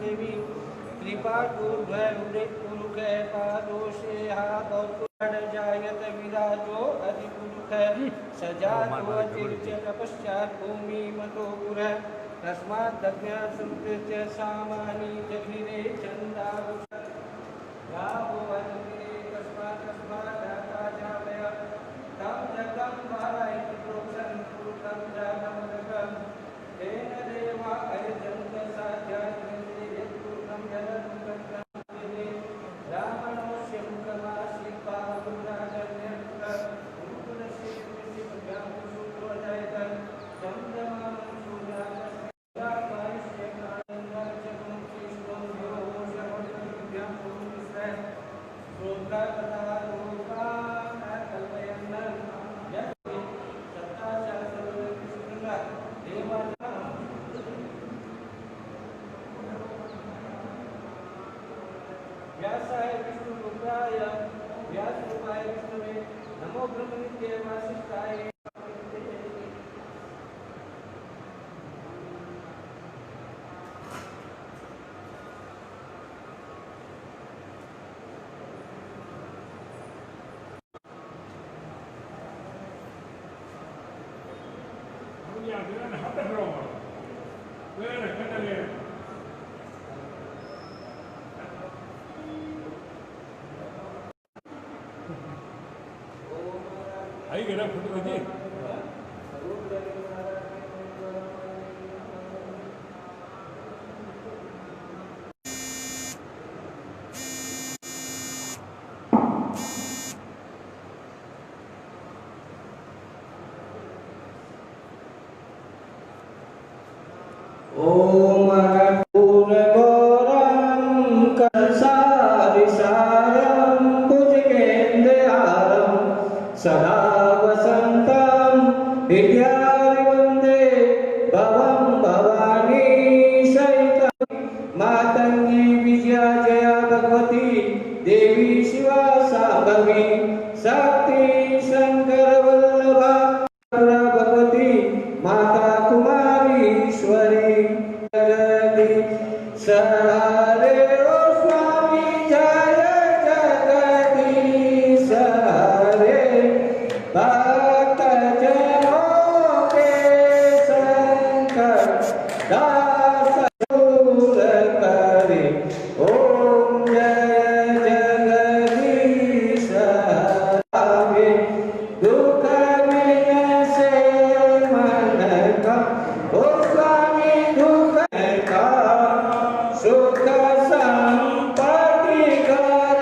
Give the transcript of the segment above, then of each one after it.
देवी कृपा कुरुख पादोषे जायत विराजो अधिपुरुख सजा पश्चात भूमि मतो पुर तस्मात् दज्ञासुकृत्य सामानि जघिरे चंदा व्यासाय विष्णु रूपाय व्यास रूपाय विष्णुवे नमो ब्रह्म नित्य वासिष्ठाय आई गया फोटो खींची सदा वसंतं विद्यावन्दे भवं भवानी सहितं मातंगी विजया जया भगवती देवी शिवा शांभवी शक्ति शंकर वल्लभा भगवती माता कुमारी ईश्वरी जगदी सहारे ओ स्वामी जय जगदीश भक्त जनों के संकट दास दूर करे ओम जय जगदीश हरे दुख में से मन का ओ स्वामी दुख का सुख संपत्ति कर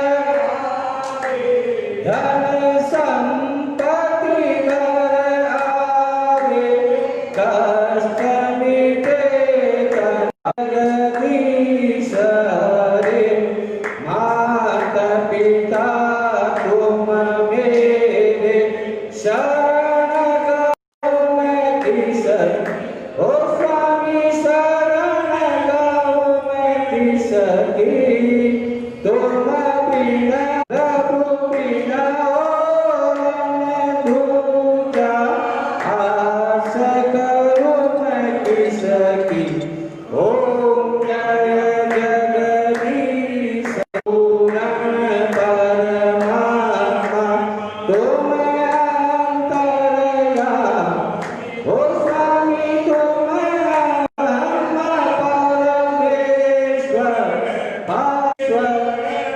धन कष्ट मिटे जगदीश हरे माता पिता तुम मेरे शरण गाओ मैं किस ओ स्वामी शरण गाओ मैं किसकी तुम बिना प्रभु बिना दूजा आस सकी ओम जय जगदीश पूर्ण परमात्मा तुम अंतरयामी ओ स्वामी तुम परमेश्वर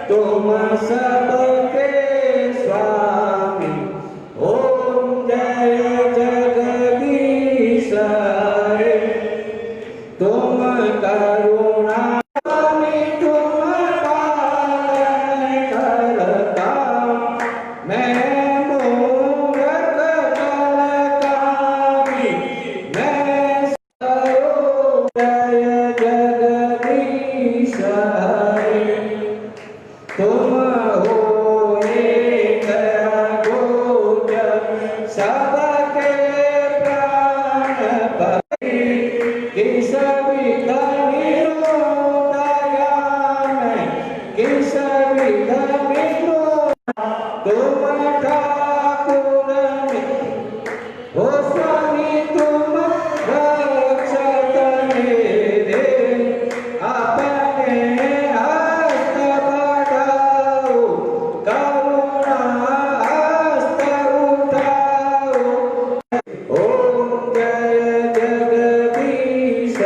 तुम सबके स्वामी ओम जय जगदीश तुम करुणा तुम पालन करता मैं मूर्ख कलकामी मैं जय जगदीश हरे तुम हो एक गोचर सबके प्राण किस विधि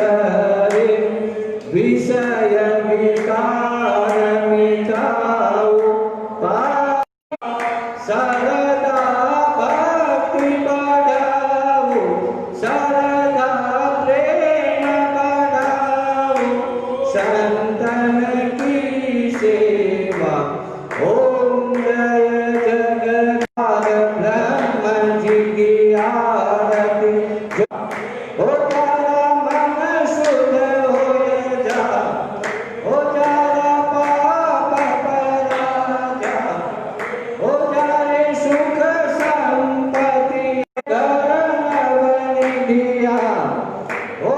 हरे विषय विकार मिटाओ सरदा भक्ति बढ़ाओ सरदा प्रेम बढ़ाओ संतन की सेवा ओम जय जगन्नाथ ब्रह्म जी की आरती हो जारा मन शुद्ध हो जा हो जारा पाप पराजा हो जारे सुख संपत्ति गणवनि दिया हो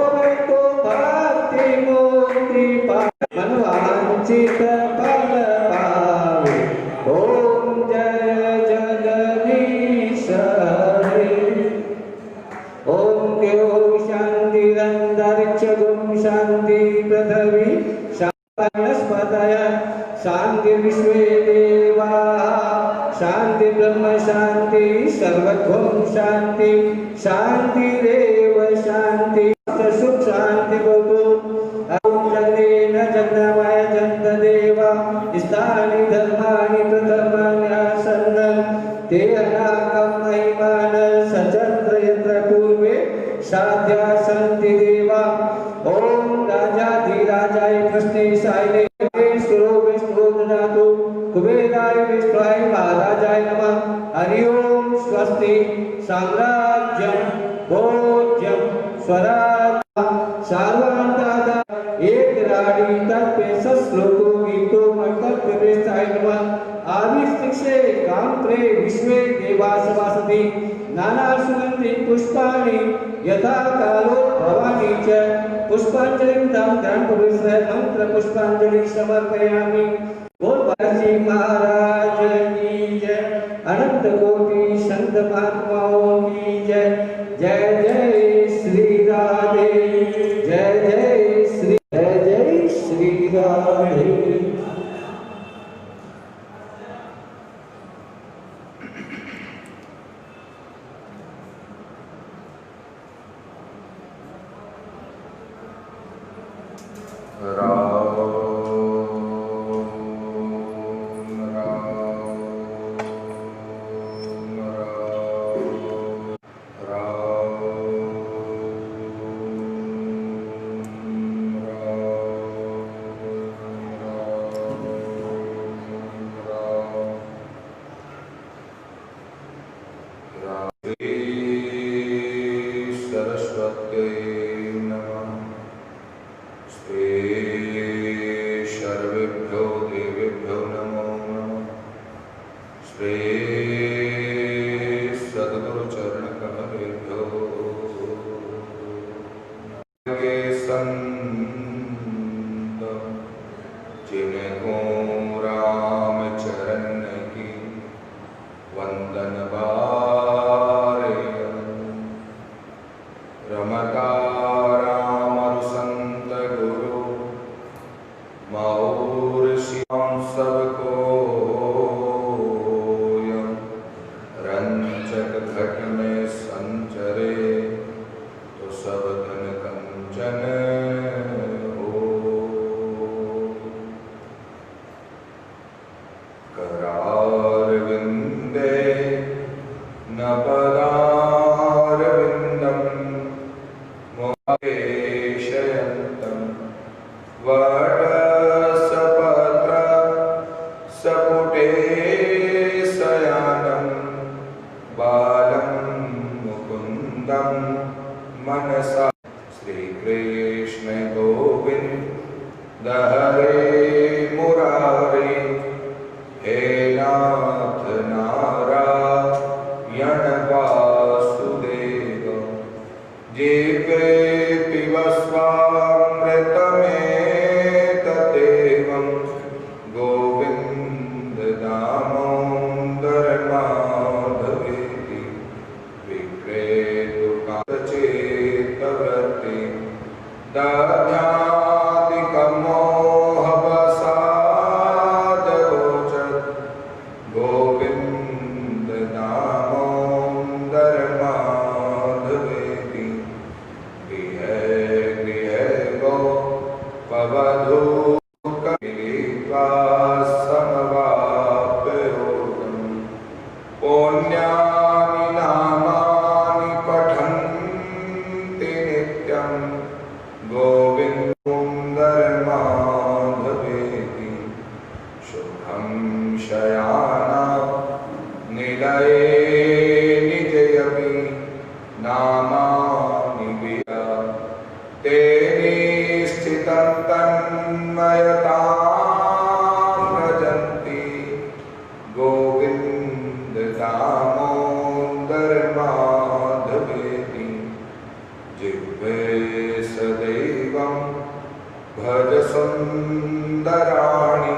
तो भक्ति मुक्ति मनवांचित फल पावे ओम जय जगदीश हरे ओम देव शांतिरंतरिक्षगुं शांति पृथ्वी वनस्पतय शांति विश्वे देवा शांति ब्रह्म शांति सर्वत्वं शांति शांतिरेव शांति सुख शांति भवतु ओम जगदेन जगन्मय जगदेवा स्थानि धर्माणि प्रथमान्यासन्न ते अनाकं महिमान सचन्द्र यत्र पूर्वे साध्या सन्ति देवा ओम राजाधिराजाय कृष्णेशाय सुरो विष्णु ददातु कुबेराय विष्णुवाय महाराजाय नमः हरि ओम स्वस्ति साम्राज्यं भोज्यं स्वराज्यं सर्वांतादा एक राड़ी तत्व श्लोको गीतो मंत्र प्रवेशाय नमः आविष्टिक्षे काम प्रे विश्वे देवासवासति नाना सुगंधि पुष्पाणि यथा कालो भवानी च पुष्पांजलिं दां ध्यान पवित्र मंत्र पुष्पांजलि समर्पयामि बोल बालाजी महाराज की जय अनंत कोटि संत महात्माओं की जय जय जय श्री राधे जय जय श्री राधे गोविन्दमाधवेति शुभं शयाना निलये निजयपि नामानि विया तेने स्थितं तन्मयतां भजन्ति गोविन्द दामोदर माधवेति जिह्वे सदैवं भज सुन्दराणि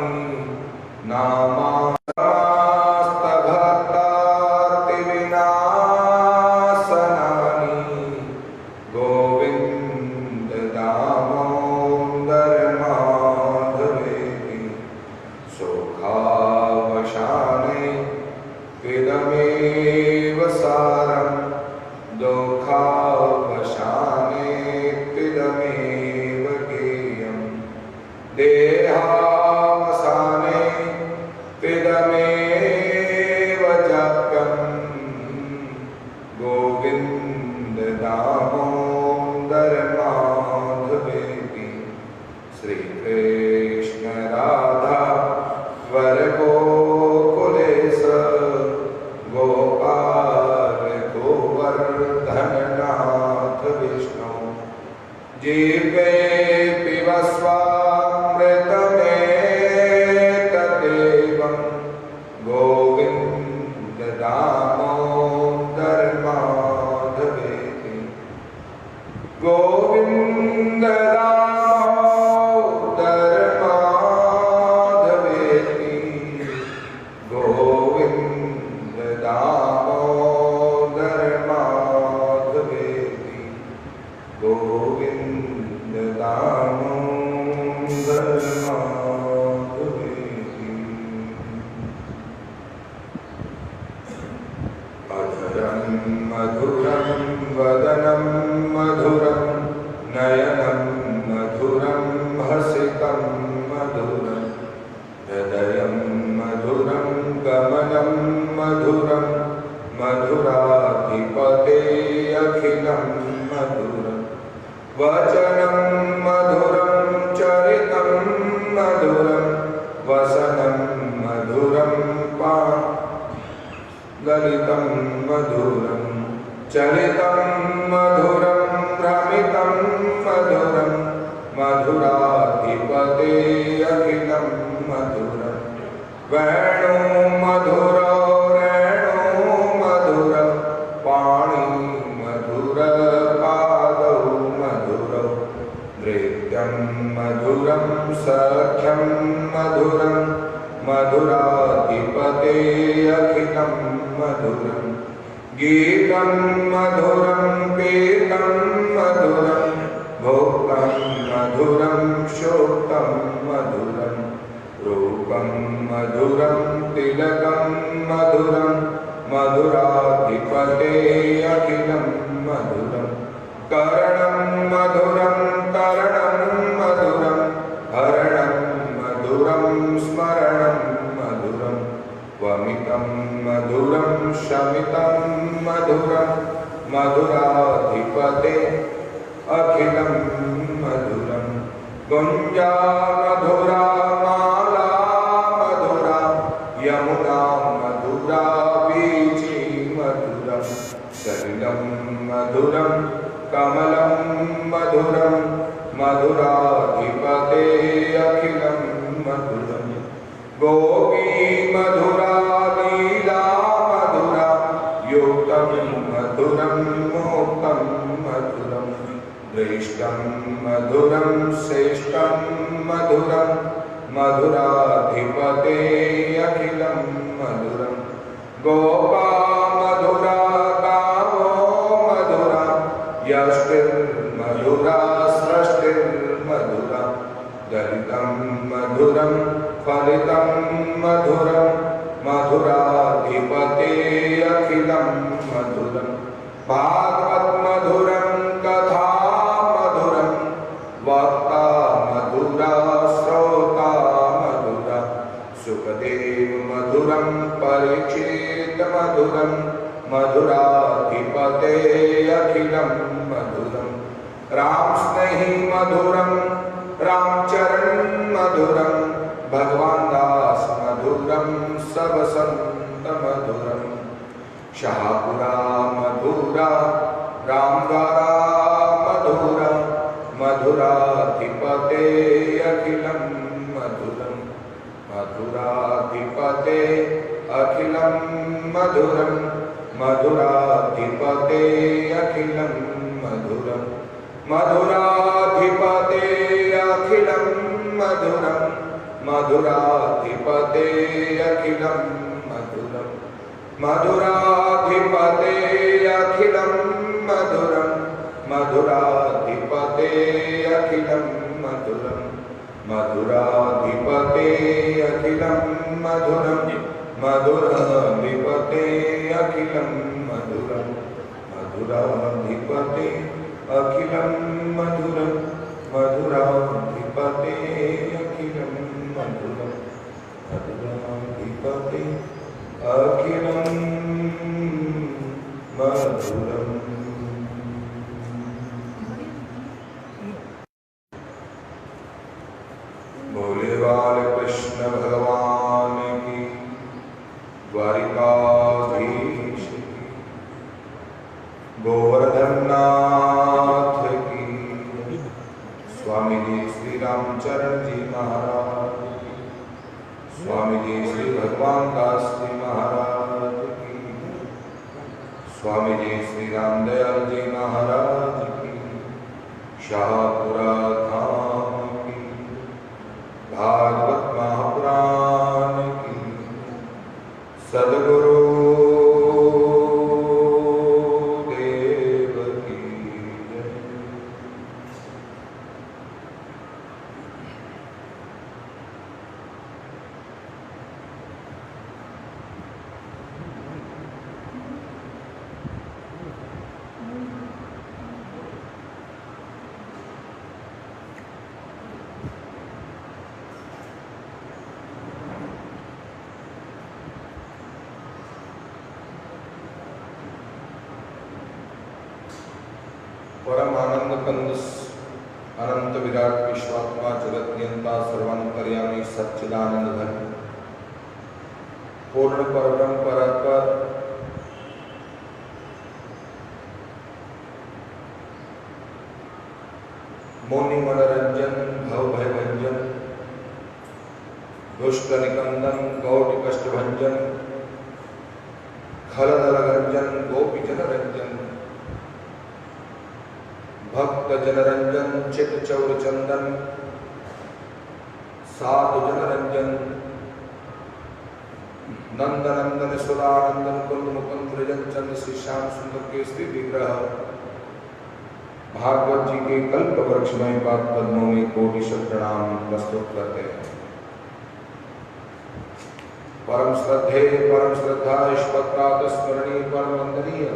नामास्तभक्तार्तिविनाशनानि गोविन्द दामोदर माधवेति सुखावशाने इदमेव सारं दुःखावशाने इदमेव गेयं देहावसाने इदमेव जाप्यं गोविन्द दामोदर माधवेति श्रीकृष्ण राधा वरगोकुलेश गोपाल गोवर्धननाथ विष्णु जीवे पिबस्वामृतमेतदेवं गोविन्द दामोदर माधवेति गोविन्द दामोदर माधवेति गोविन्द दामोदर माधवेति गोविन्द दामोदर माधवेति अधरं मधुरं वदनं मधुरं नयनं मधुरं हसितं मधुरं हृदयं मधुरं गमनं मधुरं मधुराधिपते अखिलं मधुरं वचनं मधुरं चरितं मधुरं वसनं मधुरं ललितं मधुरं चलितं मधुरं भ्रमितं मधुरं मधुराधिपते अखिलं मधुरं वेणु मधुरो रेणु मधुर पाणि मधुर पादौ मधुरौ नृत्यं मधुरं सख्यं मधुरं मधुराधिपते अखिलं मधुरं गीतं मधुरं पीतं मधुरं भोक्तं मधुरं शोक्तं मधुरं रूपं मधुरं तिलकं मधुरं मधुराधिपते अखिलं मधुरं करणं मधुरं करणं मधुरं हरणं मधुरं स्मरणं मधुरं वमितं मधुरं शमितं मधुरं मधुराधिपते अखिलं मधुरं गुञ्जा मधुरा माला मधुरा यमुना मधुरा वीची मधुरं सलिलं मधुरं कमलं मधुरं मधुराधिपते अखिलं मधुरं गोपी मधुरा लीला मधुरा युक्तं मधुरं मोक्तं मधुरं दृष्टं मधुरं श्रेष्ठं मधुरं मधुराधिपते अखिलं मधुरं गोपा मधुरा गावो मधुरा यष्टिर्मधुरा सृष्टिर्मधुरा दलितं मधुरं फलितं मधुरं मधुराधिपते अखिलं मधुरं भागवत मधुरं कथा मधुरं वक्ता मधुरा श्रोता मधुरा सुखदेव मधुरं परीक्षित मधुरं मधुराधिपते अखिलं मधुरं राम स्नेही मधुरं रामचरण मधुरम भगवान दास मधुरम सब संत मधुरम शाहपुरा मधुरा रामद्वारा मधुरा मधुराधिपते अखिलम मधुरम मधुराधिपते अखिलम मधुरम मधुराधिपते अखिलम मधुरम मधुराधिपते अखिलम मधुरम मधुराधिपते अखिलम मधुरम मधुराधिपते अखिलम मधुरम मधुराधिपते अखिलम मधुरम मधुराधिपते अखिलम मधुरम मधुराधिपते अखिलम मधुरम मधुराधिपते अखिलम मधुरम मधुराधिपते अखिलम मधुरम मधुराधिपते अखिलम मधुरम। भोले बाल कृष्ण भगवान की द्वारिकाधीश की गोवर्धन नाथ की स्वामी जी श्री रामचरण जी महाराज की स्वामी जी श्री भगवान दास जी महाराज की स्वामी जी श्री रामदयाल जी महाराज की शाहपुरा धाम की भागवत महापुराण की सद्गुरु देव की जय। परम आनंद कंद अनंत विराट विश्वात्मा जगत नियंता सर्वांतर्यामी सच्चिदानंद घन पूर्ण परब्रह्म परात्पर मौनि मनोरंजन भव भय भंजन दुष्ट निकंदन गौटी कष्ट भंजन खलदल गंजन गोपी जन रंजन भक्त जनरंजन चित चौर चंदन साधु जनरंजन नंद नंदन सुरानंदन कुंद मुकुंद ब्रजन श्री श्याम सुंदर के स्त्री विग्रह भागवत जी के कल्प वृक्ष में पाद पद्मों में कोटि प्रणाम प्रस्तुत करते हैं। परम श्रद्धेय परम श्रद्धा ईश्वरात स्मरणीय परम वंदनीय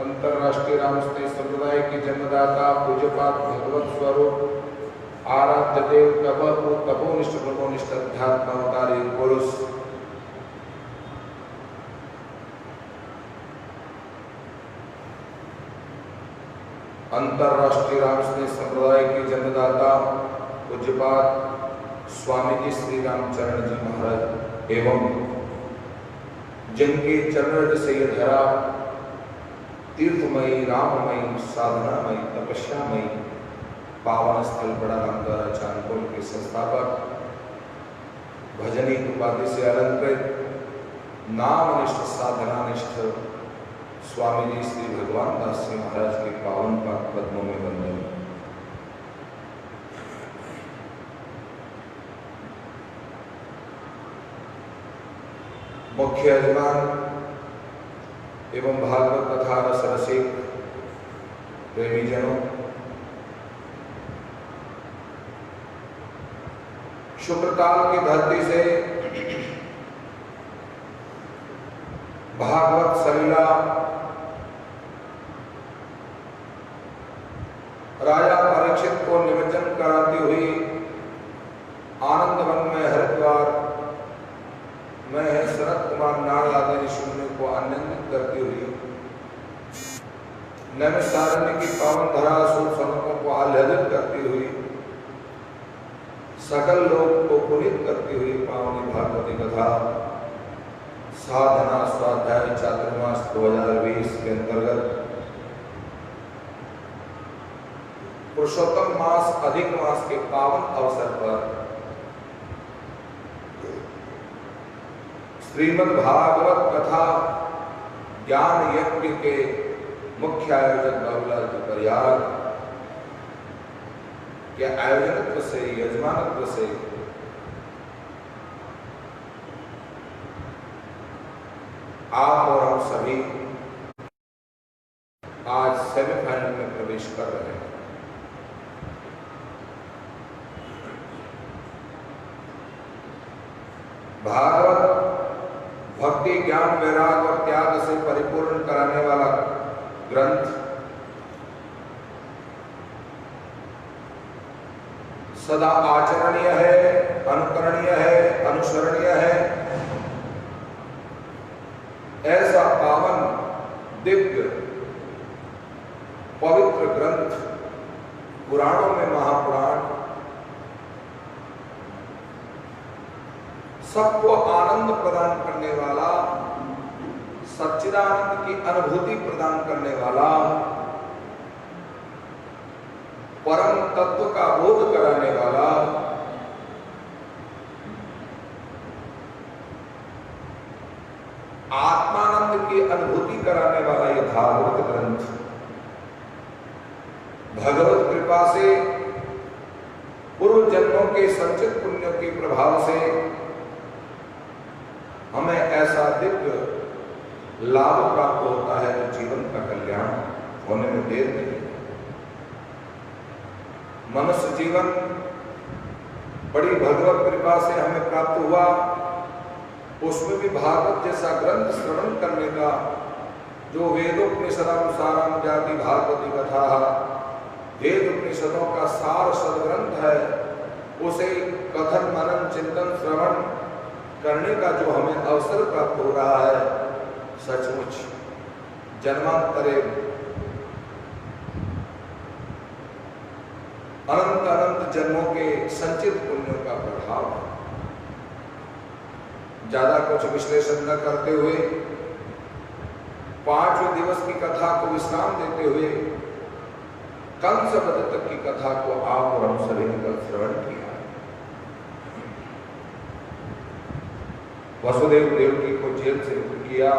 अंतरराष्ट्रीय रामस्नेह संप्रदाय के जन्मदाता पूज्यपाद भगवत स्वरूप आराध्य देव तपोनिष्ठ ब्रह्मनिष्ठ अध्यात्म अवतारी पुरुष अंतरराष्ट्रीय रामस्नेह संप्रदाय के जन्मदाता पूज्यपाद स्वामी जी श्री रामचरण जी महाराज एवं जिनके चरण से यह धरा तीर्थमयी राममयी साधनामयी तपस्यामयी पावन स्थल बड़ा रामद्वारा चांदपुर के संस्थापक भजनी उपाधि से अलंकृत नामनिष्ठ साधनानिष्ठ स्वामी जी श्री भगवान दास जी महाराज के पावन पाद पद्मों में वंदन। मुख्य यजमान एवं भागवत कथा रस रसिक प्रेमी जनों, शुक्रताल की धरती से भागवत सलीला राजा परीक्षित को निमज्जन कराती हुई आनंद वन में हरिद्वार में शरद कुमार नारद आदि ऋषियों को आनंदित करती हुई नैमिषारण्य की पावन धरा सूर सनकों को आह्लादित करती हुई सकल लोक को पुनीत करती हुई पावनी भागवती कथा साधना स्वाध्याय चातुर्मास 2020 के अंतर्गत पुरुषोत्तम मास अधिक मास के पावन अवसर पर श्रीमद् भागवत कथा ज्ञान यज्ञ के मुख्य आयोजक बाबूलाल जी परियार के आयोजनत्व से यजमानत्व से आप और हम सभी आज सेमीफाइनल में प्रवेश कर रहे हैं। भागवत भक्ति ज्ञान वैराग और त्याग से परिपूर्ण कराने वाला ग्रंथ सदा आचरणीय है, अनुकरणीय है, अनुसरणीय है। ऐसा पावन दिव्य पवित्र ग्रंथ पुराणों में महापुराण सबको आनंद प्रदान करने वाला, सच्चिदानंद की अनुभूति प्रदान करने वाला, परम तत्व का बोध कराने वाला, आत्मानंद की अनुभूति कराने वाला यह भागवत ग्रंथ भगवत कृपा से पूर्व जन्मों के संचित पुण्यों के प्रभाव से हमें ऐसा दिव्य लाभ प्राप्त होता है जो जीवन का कल्याण होने में देर नहीं। मनुष्य जीवन बड़ी भगवत कृपा से हमें प्राप्त हुआ, उसमें भी भागवत जैसा ग्रंथ श्रवण करने का, जो वेदोपनिषदानुसारम जाति भागवती कथा वेद उपनिषदों का सार सदग्रंथ है, उसे कथन मनन चिंतन श्रवण करने का जो हमें अवसर प्राप्त हो रहा है, सचमुच जन्मांतरे अनंत अनंत जन्मों के संचित पुण्यों का प्रभाव है। ज्यादा कुछ विश्लेषण न करते हुए 5वें दिवस की कथा को विश्राम देते हुए कंस वध तक की कथा को आप और हम सभी ने कल श्रवण किया। वसुदेव देवकी को जेल से मुक्त किया,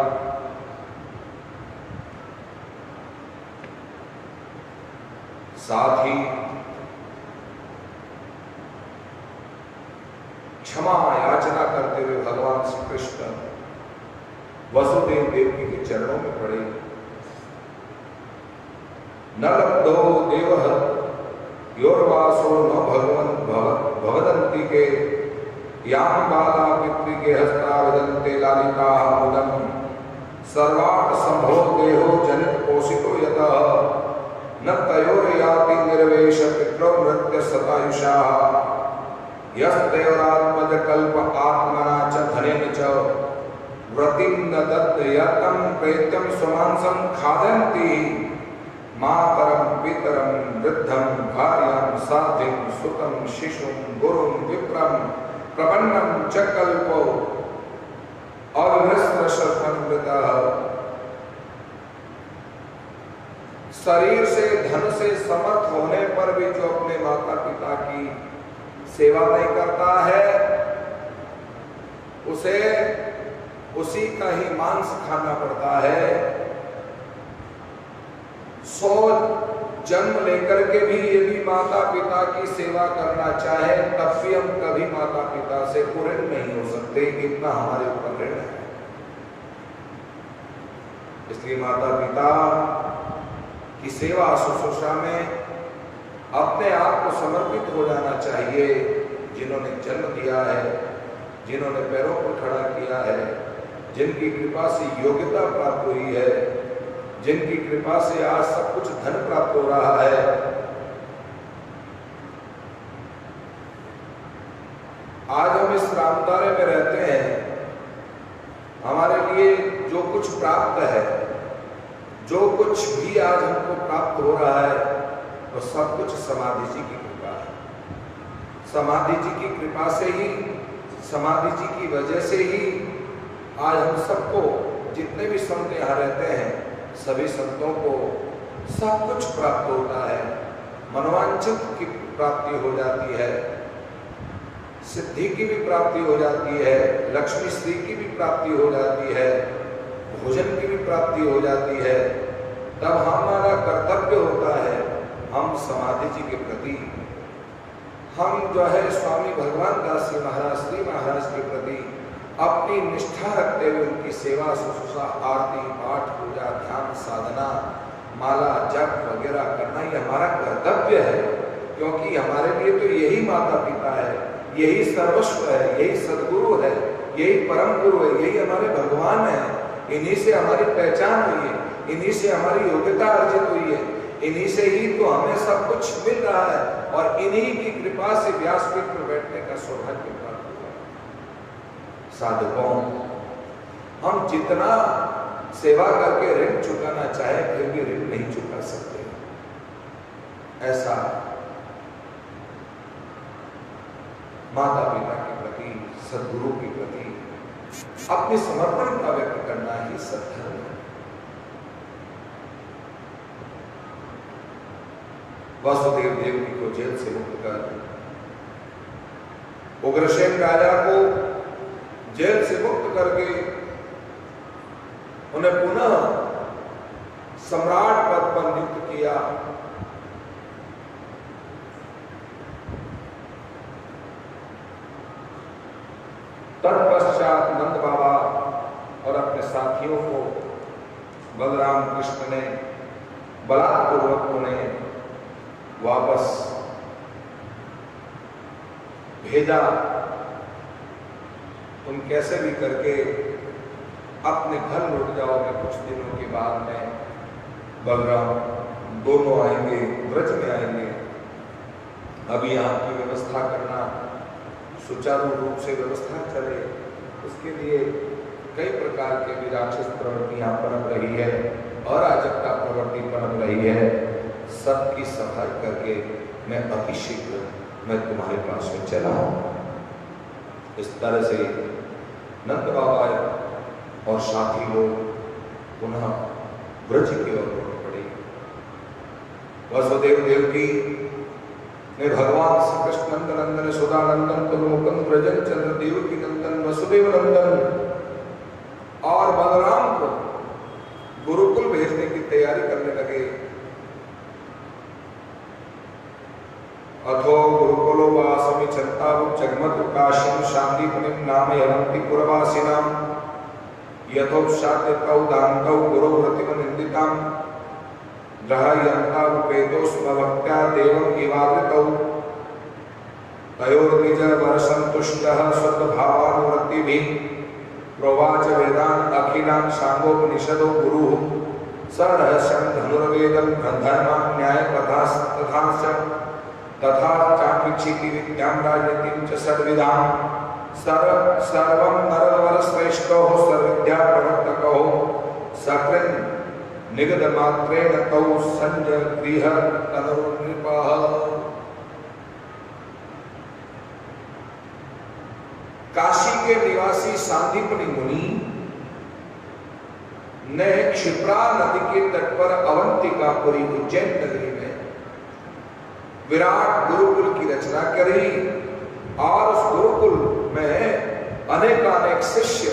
साथ ही क्षमा याचना करते हुए भगवान श्री कृष्ण वसुदेव देवकी के चरणों में पड़े। न लब्धो देवः योर्वासो न भगवन् भवदन्ति के याम बाला पितृ के हस्ता विदन्ते लालिका मुदम सर्वार्थ संभो देहो जनित पोषितो यतः न तयोर याति निर्वेश पितरो नृत्य सतायुषा यस्तेवरात्मज कल्प आत्मना च धनेन च व्रतिं न दत्त यतं प्रेत्यं स्वमांसं खादन्ति मातरं पितरं वृद्धं भार्यां साधिं सुतं शिशुं गुरुं विप्रं प्रपन्नं च कल्पो अविमृष्टशतमृतः। शरीर से धन से समर्थ होने पर भी जो अपने माता पिता की सेवा नहीं करता है, उसे उसी का ही मांस खाना पड़ता है। 100 जन्म लेकर के भी यदि माता पिता की सेवा करना चाहे, तब भी हम कभी माता पिता से पूर्ण नहीं हो सकते, इतना हमारे ऊपर ऋण है। इसलिए माता पिता की सेवा शुश्रूषा में अपने आप को समर्पित हो जाना चाहिए। जिन्होंने जन्म दिया है, जिन्होंने पैरों पर खड़ा किया है, जिनकी कृपा से योग्यता प्राप्त हुई है, जिनकी कृपा से आज सब कुछ धन प्राप्त हो रहा है, आज हम इस रामदारे में रहते हैं, हमारे लिए जो कुछ प्राप्त है, जो कुछ भी आज हमको प्राप्त हो रहा है, वो सब कुछ समाधि जी की कृपा है। समाधि जी की कृपा से ही, समाधि जी की वजह से ही आज हम सबको, जितने भी संत यहाँ रहते हैं, सभी संतों को सब कुछ प्राप्त होता है। मनोवांछित की प्राप्ति हो जाती है, सिद्धि की भी प्राप्ति हो जाती है, लक्ष्मी श्री की भी प्राप्ति हो जाती है, भोजन की भी प्राप्ति हो जाती है। तब हमारा कर्तव्य होता है, हम समाधि जी के प्रति, हम जो है स्वामी भगवान दास जी महाराज, श्री महाराज के प्रति अपनी निष्ठा रखते हुए उनकी सेवा शुश्रूषा, आरती, पाठ, पूजा, ध्यान, साधना, माला, जप वगैरह करना ये हमारा कर्तव्य है। क्योंकि हमारे लिए तो यही माता पिता है, यही सर्वस्व है, यही सदगुरु है, यही परम गुरु है, यही हमारे भगवान है। इन्हीं से हमारी पहचान हुई है, इन्हीं से हमारी योग्यता अर्जित हुई है, इन्हीं से ही तो हमें सब कुछ मिल रहा है और इन्हीं की कृपा से व्यासपीठ पर बैठने का सौभाग्य प्राप्त हुआ। साधकों, हम जितना सेवा करके ऋण चुकाना चाहे फिर भी ऋण नहीं चुका सकते। ऐसा माता पिता के प्रति, सद्गुरु के प्रति अपने समर्पण का व्यक्त करना ही सत्य है। वासुदेव देवकी को जेल से मुक्त कर, उग्रसेन राजा को जेल से मुक्त करके उन्हें पुनः सम्राट पद पर नियुक्त किया। तत्पश्चात नंद बाबा और अपने साथियों को बलराम कृष्ण ने बलात्पूर्वक उन्हें वापस भेजा। तुम कैसे भी करके अपने घर लौट जाओ, मैं कुछ दिनों के बाद में बलराम दोनों आएंगे, ब्रज में आएंगे। अभी यहाँ की व्यवस्था करना, सुचारू रूप से व्यवस्था चले, उसके लिए कई प्रकार के भी राक्षस प्रवृत्ति यहाँ पनप रही है, अराजकता प्रवृत्ति पनप रही है। सबकी सफाई करके मैं अति शीघ्र मैं तुम्हारे पास में चला हूं। इस तरह से नंद बाबा और साथी लोग पुनः ब्रज की ओर लौट पड़े। वसुदेव देवकी ने भगवान श्री कृष्ण नंदन सुधानंदन तनुमुकुंद ब्रजन चंद्र देवकी नंदन वसुदेव नंदन और बलराम को गुरुकुल भेजने की तैयारी करने लगे। अथो गुरुकुलो वासमि चंतावु जगमत काशीं शांतिपुनिं नामयन्ति पुरवासिनां यथोपशाद्यतौ दान्तौ गुरुव्रतिमनिन्दितां ग्रहयन्तावुपेतो स्म भक्त्या देवं इवावृतौ तयोर्निज वरसन्तुष्टः सद्भावानुवृत्तिभिः प्रोवाच वेदान् अखिलान् सांगोपनिषदो गुरुः स रहस्यं धनुर्वेदं धर्मान् न्यायपथास्तथाश्च तथा चापीक्षिति विद्यां राजनीतिं च षड्विधां सर्वं नरवर श्रेष्ठो सर्वविद्या प्रवर्तको सकृन् निगद मात्रेण तौ संजय गृह तनुर्नृपः। काशी के निवासी सांदीपनि मुनि ने क्षिप्रा नदी के तट पर अवंतिकापुरी उज्जैन नगरी में विराट गुरुकुल की रचना करी और उस गुरुकुल में अनेकानेक शिष्य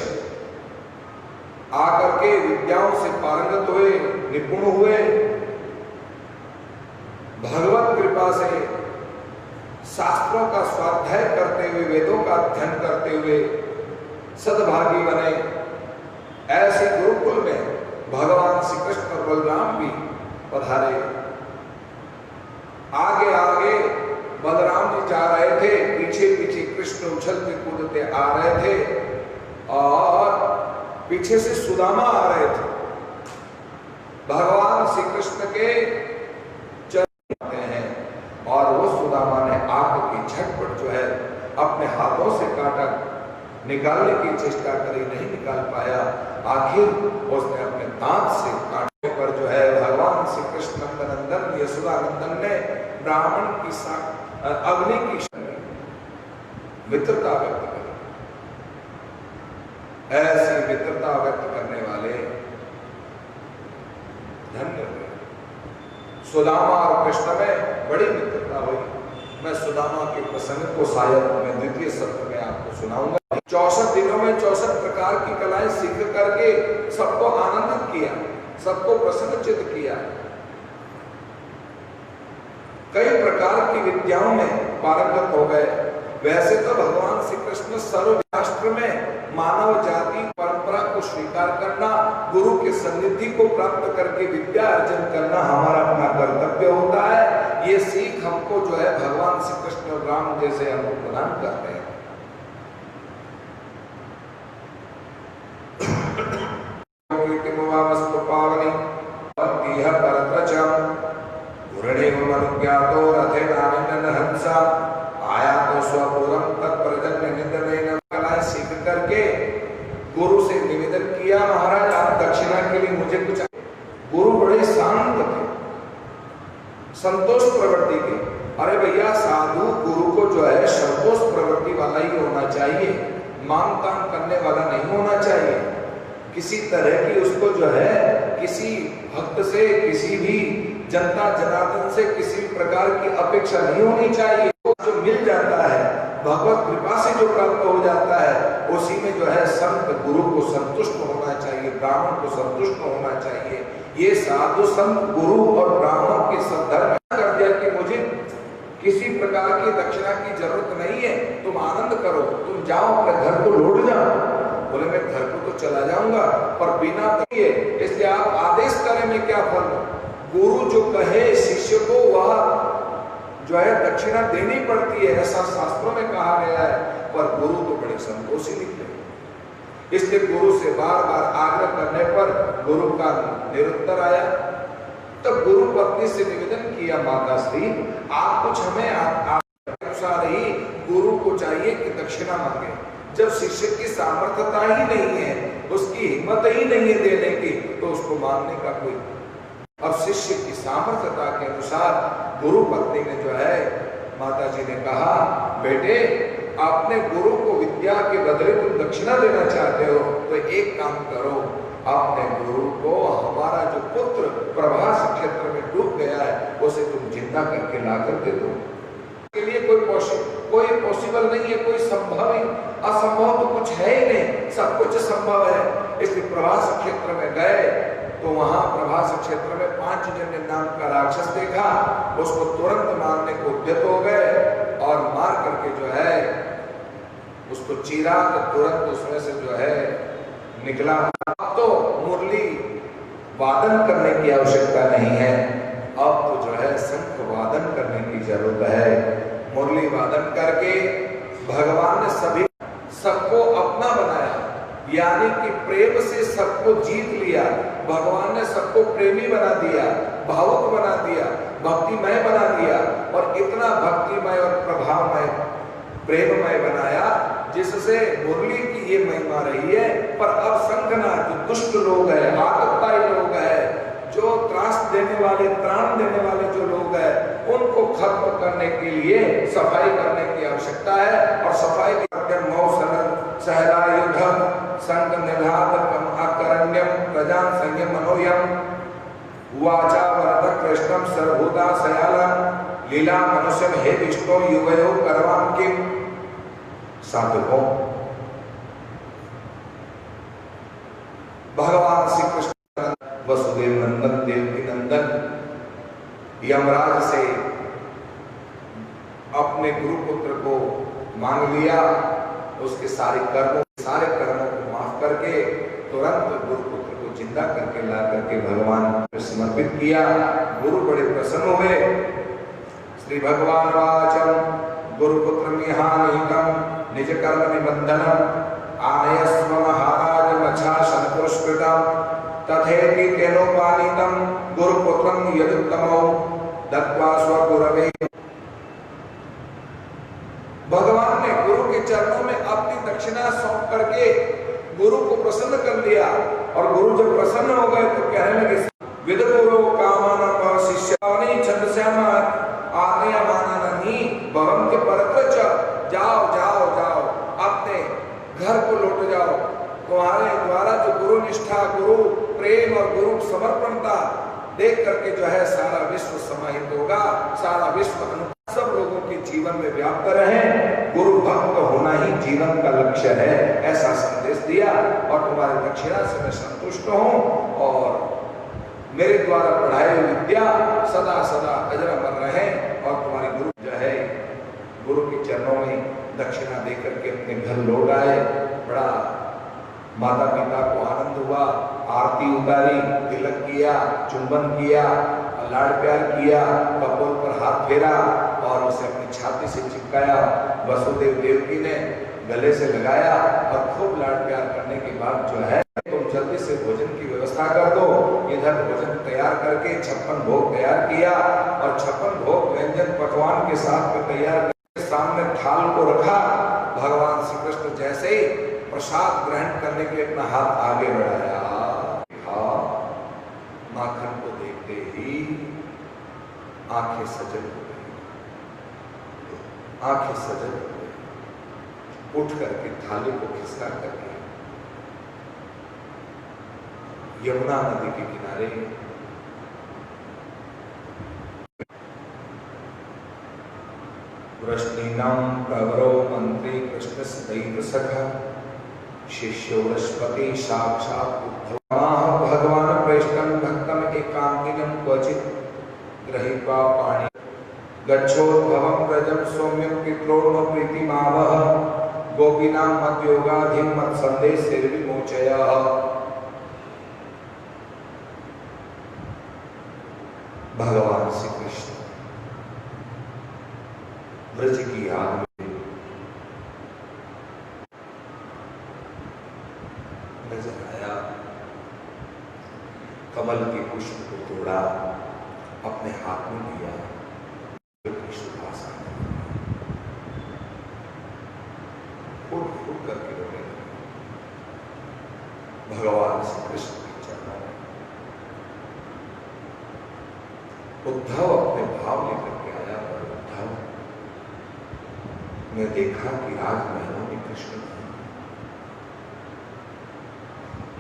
आकर के विद्याओं से पारंगत हुए, निपुण हुए। भगवत कृपा से शास्त्रों का स्वाध्याय करते हुए, वेदों का अध्ययन करते हुए सद्भागी बने। ऐसे गुरुकुल में भगवान श्री कृष्ण और बलराम भी पधारे। आगे आगे बलराम जी जा रहे थे, पीछे पीछे कृष्ण उछलते कूदते आ रहे थे और पीछे से सुदामा आ रहे थे। भगवान श्री कृष्ण के चरण हैं और वो सुदामा ने आग की झटपट जो है अपने हाथों से काटा, निकालने की चेष्टा करी, नहीं निकाल पाया। आखिर उसने अपने दांत से काटने पर जो है भगवान श्री कृष्ण नंदन यशोदा नंदन ने ब्राह्मण की अग्नि की मित्रता व्यक्त करें। ऐसी मित्रता व्यक्त करने वाले धन्य हुए। सुदामा और कृष्ण में बड़ी मित्रता हुई। मैं सुदामा के प्रसंग को शायद मैं द्वितीय सत्र में आपको सुनाऊंगा। 64 दिनों में 64 प्रकार की कलाएं सीख करके सबको आनंदित किया, सबको प्रसन्नचित किया। कई प्रकार की विद्याओं में पारंगत हो गए। वैसे तो भगवान श्री कृष्ण सर्वशास्त्र में मानव जाति परंपरा को स्वीकार करना, गुरु के सानिध्य को प्राप्त करके विद्या अर्जन करना हमारा अपना कर्तव्य होता है। ये सीख हमको जो है भगवान श्री कृष्ण और राम जैसे हमको प्रदान करते हैं। आया तो स्वपुरम तत्प्रजन्य निंदनेन कलाएं सीख करके गुरु से निवेदन किया, महाराज आप दक्षिणा के लिए मुझे कुछ। गुरु बड़े शांत थे, संतोष प्रवृत्ति के। अरे भैया साधु गुरु को जो है संतोष प्रवृत्ति वाला ही होना चाहिए, मांग तांग करने वाला नहीं होना चाहिए। किसी तरह की उसको जो है किसी भक्त से, किसी भी जनता जनार्दन से किसी प्रकार की अपेक्षा नहीं होनी चाहिए। जो मिल जाता है भगवत कृपा से जो प्राप्त हो जाता है उसी में जो है संत गुरु को संतुष्ट होना चाहिए, ब्राह्मण को संतुष्ट होना चाहिए। ये साधु संत गुरु और ब्राह्मण के सद्धर्म कर दिया कि मुझे किसी प्रकार की दक्षिणा की जरूरत नहीं है, तुम आनंद करो, तुम जाओ अपने घर को लौट जाओ। बोले मैं घर को तो चला जाऊंगा पर बिना दिए, इसलिए आप आदेश करें मैं क्या फल। गुरु जो कहे शिष्य को वह जो है दक्षिणा देनी पड़ती है, ऐसा शास्त्रों में कहा गया है। पर गुरु तो बड़े संतोषी निकले। इसलिए गुरु से बार बार आग्रह करने पर गुरु का निरुत्तर आया। तब गुरु पत्नी से निवेदन किया, माता श्री आप कुछ हमें अनुसार ही गुरु को चाहिए कि दक्षिणा मांगे। जब शिष्य की सामर्थ्यता ही नहीं है, उसकी हिम्मत ही नहीं है देने की, तो उसको मांगने का कोई। अब शिष्य की सामर्थ्यता के अनुसार गुरु पत्नी ने जो है माता जी ने कहा, बेटे आपने गुरु को विद्या के बदले तुम दक्षिणा देना चाहते हो तो एक काम करो, आपने गुरु को हमारा जो पुत्र प्रभास क्षेत्र में डूब गया है उसे तुम जिंदा करके ला कर दे दो। के लिए कोई पॉसिबल नहीं है, कोई संभव ही असंभव तो कुछ है ही नहीं, सब कुछ संभव है। इसलिए प्रभास क्षेत्र में गए तो वहां प्रभास क्षेत्र में 5 जन्य नाम का राक्षस देखा, उसको तुरंत मारने को उद्यत हो गए और मार करके जो है उसको चीरा तो तुरंत उसमें से जो है निकला। अब तो मुरली वादन करने की आवश्यकता नहीं है, अब तो जो है शंख वादन करने की जरूरत है। मुरली वादन करके भगवान ने सबको अपना बनाया, यानी कि प्रेम से सबको जीत लिया। भगवान ने सबको प्रेमी बना दिया, भावुक बना दिया, भक्तिमय बना दिया और इतना भक्तिमय और प्रभावमय प्रेममय बनाया जिससे मुरली की ये महिमा रही है। पर अब शंखनाद जो दुष्ट लोग हैं, आतताई लोग हैं, जो त्रास देने वाले, त्राण देने वाले जो लोग हैं, उनको खत्म करने के लिए सफाई करने की आवश्यकता है। और सफाई के सहलायुधम संग निधातकम अकरण्यम प्रजान संयम मनोयम वाचा वरद कृष्णम सर्वभूता सयालम लीला मनुष्यम हे विष्णु युवयो करवाम किम। साधुकों, भगवान श्री कृष्ण वसुदेव नंदन देवकी नंदन यमराज से अपने गुरु पुत्र को मांग लिया, उसके सारे कर्मों को माफ करके तुरंत गुरु पुत्र को जिंदा करके ला करके भगवान को समर्पित किया। गुरु बड़े प्रसन्न हुए। श्री भगवान वाचम गुरुपुत्र मिहानीकम निज कर्म निबंधनम आनयस्व महाराज मच्छासन पुरस्कृतम तथेति केनोपानीतम गुरुपुत्रम यदुत्तमो दत्वा स्वगुरवे। भगवान ने गुरु के चरणों में अपनी दक्षिणा सौंप करके गुरु को प्रसन्न कर लिया। और गुरु जब प्रसन्न हो गए तो कहने लगे, विदुरो कामानम शिष्यानि छंदस्याम आत्मया माननहि भवन्ति परत्र च। जाओ जाओ जाओ प्रेम और गुरु समर्पणता देख करके जो है सारा विश्व समाहित होगा, सारा विश्व सब लोगों के जीवन में व्याप्त रहे। गुरु भक्त होना ही जीवन का लक्ष्य है, ऐसा संदेश दिया। और तुम्हारे दक्षिणा से मैं संतुष्ट हूं और मेरे द्वारा पढ़ाई विद्या सदा सदा अजर रहे। और तुम्हारे गुरु जो है गुरु के चरणों में दक्षिणा देकर के अपने घर लौट आए। बड़ा माता पिता को आनंद हुआ, आरती उतारी, तिलक किया, चुंबन किया, लाड़ प्यार किया, कपोल पर हाथ फेरा और उसे अपनी छाती से चिपकाया। वसुदेव देवकी ने गले से लगाया और खूब लाड़ प्यार करने के बाद जो है तुम जल्दी से भोजन की व्यवस्था कर दो। इधर भोजन तैयार करके 56 भोग तैयार किया और 56 भोग व्यंजन पकवान के साथ में तैयार करके सामने थाल को रखा। भगवान श्री कृष्ण जैसे ही प्रसाद ग्रहण करने के लिए अपना हाथ आगे बढ़ाया, माखन को देखते ही आंखें सजल हो गई, आंखें सजल हो गई। उठ करके थाली को खिसका करके यमुना नदी के किनारे वृष्णीनां प्रवरो मंत्री कृष्ण सदैव सखा शिष्यो वृषपति साक्षात् उद्धव भगवान प्रेष्ठं भक्तम एकांकिनं क्वचित् गृहीत्वा पाणि गच्छोद्भवं व्रजं सौम्यं पित्रोर्न प्रीतिमावह गोपीनां मद्योगाधिं मत्सन्देशैर्विमोचयः। भगवान श्री कृष्ण ब्रज की याद में नजर आया, कमल के पुष्प को तोड़ा, अपने हाथ में लिया, सुवास फूट फूट करके रोने लगे। भगवान श्री कृष्ण के चरणों में उद्धव अपने भाव लेकर के आया। पर उद्धव मैं देखा कि राजमहलों में कृष्ण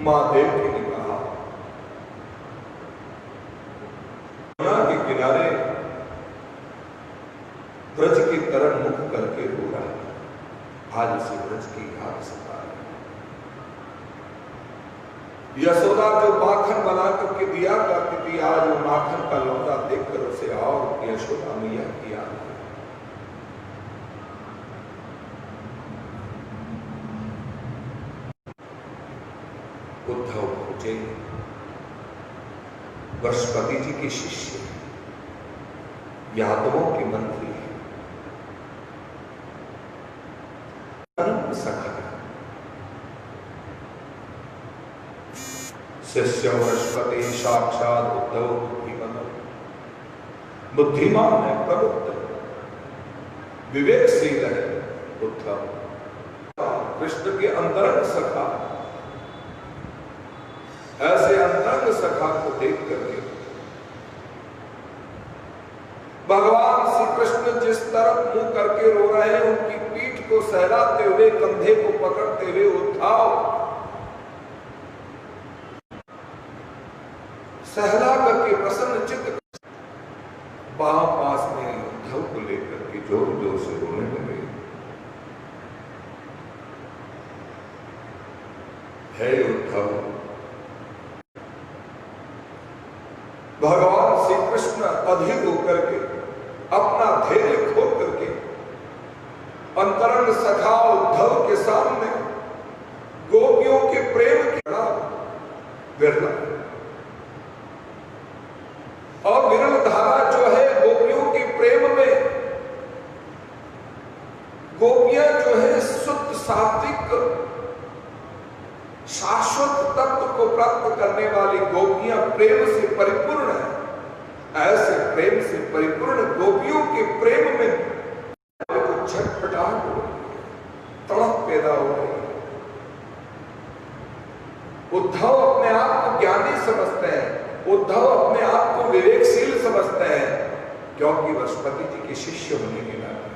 मां देवकी ने कहा यमुना के किनारे ब्रज की तरफ मुख करके रो रहा है। आज उसे ब्रज की याद सता रही। यशोदा जो माखन बना करके दिया करती थी, आज वो माखन का लौटा देखकर उसे और यशोदा मैया की याद आई। उद्धव पहुंचे, वृषपति जी के शिष्य, यादवों के मंत्री, सखा शिष्य वृषपति साक्षात उद्धव बुद्धिमान है, प्रबुद्ध विवेकशील है। उद्धव कृष्ण के अंतरंग सखा, ऐसे अंतरंग सखा को देख करके भगवान श्री कृष्ण जिस तरफ मुंह करके रो रहे हैं, उनकी पीठ को सहलाते हुए, कंधे को पकड़ते हुए उद्धव सहला करके प्रसन्न चित्त बाह पास में उद्धव को लेकर के जोर जोर से रोने लगे। हे उद्धव, भगवान श्री कृष्ण अधीर होकर के अपना धैर्य खो करके अंतरंग सखा उद्धव के सामने गोपियों के प्रेम की बड़ा विरला और विरल धारा जो है गोपियों के प्रेम में, गोपियां जो है शुद्ध सात्विक शाश्वत तत्व को प्राप्त करने वाली गोपियां प्रेम से परिपूर्ण है। ऐसे प्रेम से परिपूर्ण गोपियों के प्रेम में छटपटाहट हो रही है, तड़प पैदा हो रही है। उद्धव अपने आप को ज्ञानी समझते हैं, उद्धव अपने आप को विवेकशील समझते हैं, क्योंकि वृषपति जी के शिष्य होने के नाते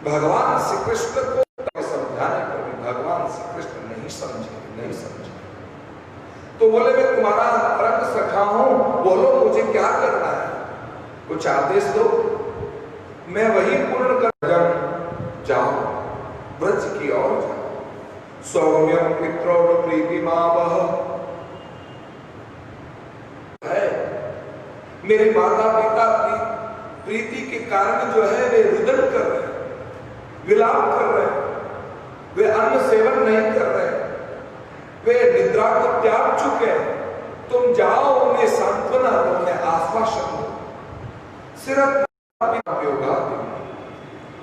भगवान श्री कृष्ण को समझाने पर भी भगवान श्री कृष्ण नहीं समझे। तो बोले मैं तुम्हारा रंग सखा हूं, बोलो मुझे क्या करना है, कुछ आदेश दो, मैं वही पूर्ण कर जाओ, ब्रज की ओर जाओ। सौम्यम पित्रो प्रीति मावह है, मेरे माता पिता प्रीति के कारण जो है वे रुदन कर रहे हैं, विलाप कर रहे हैं, वे अन्न सेवन नहीं कर रहे हैं, वे निद्रा को त्याग चुके हैं। तुम जाओ, उन्हें सांत्वना दो, उन्हें आश्वासन दो, सिर्फ योगा दो,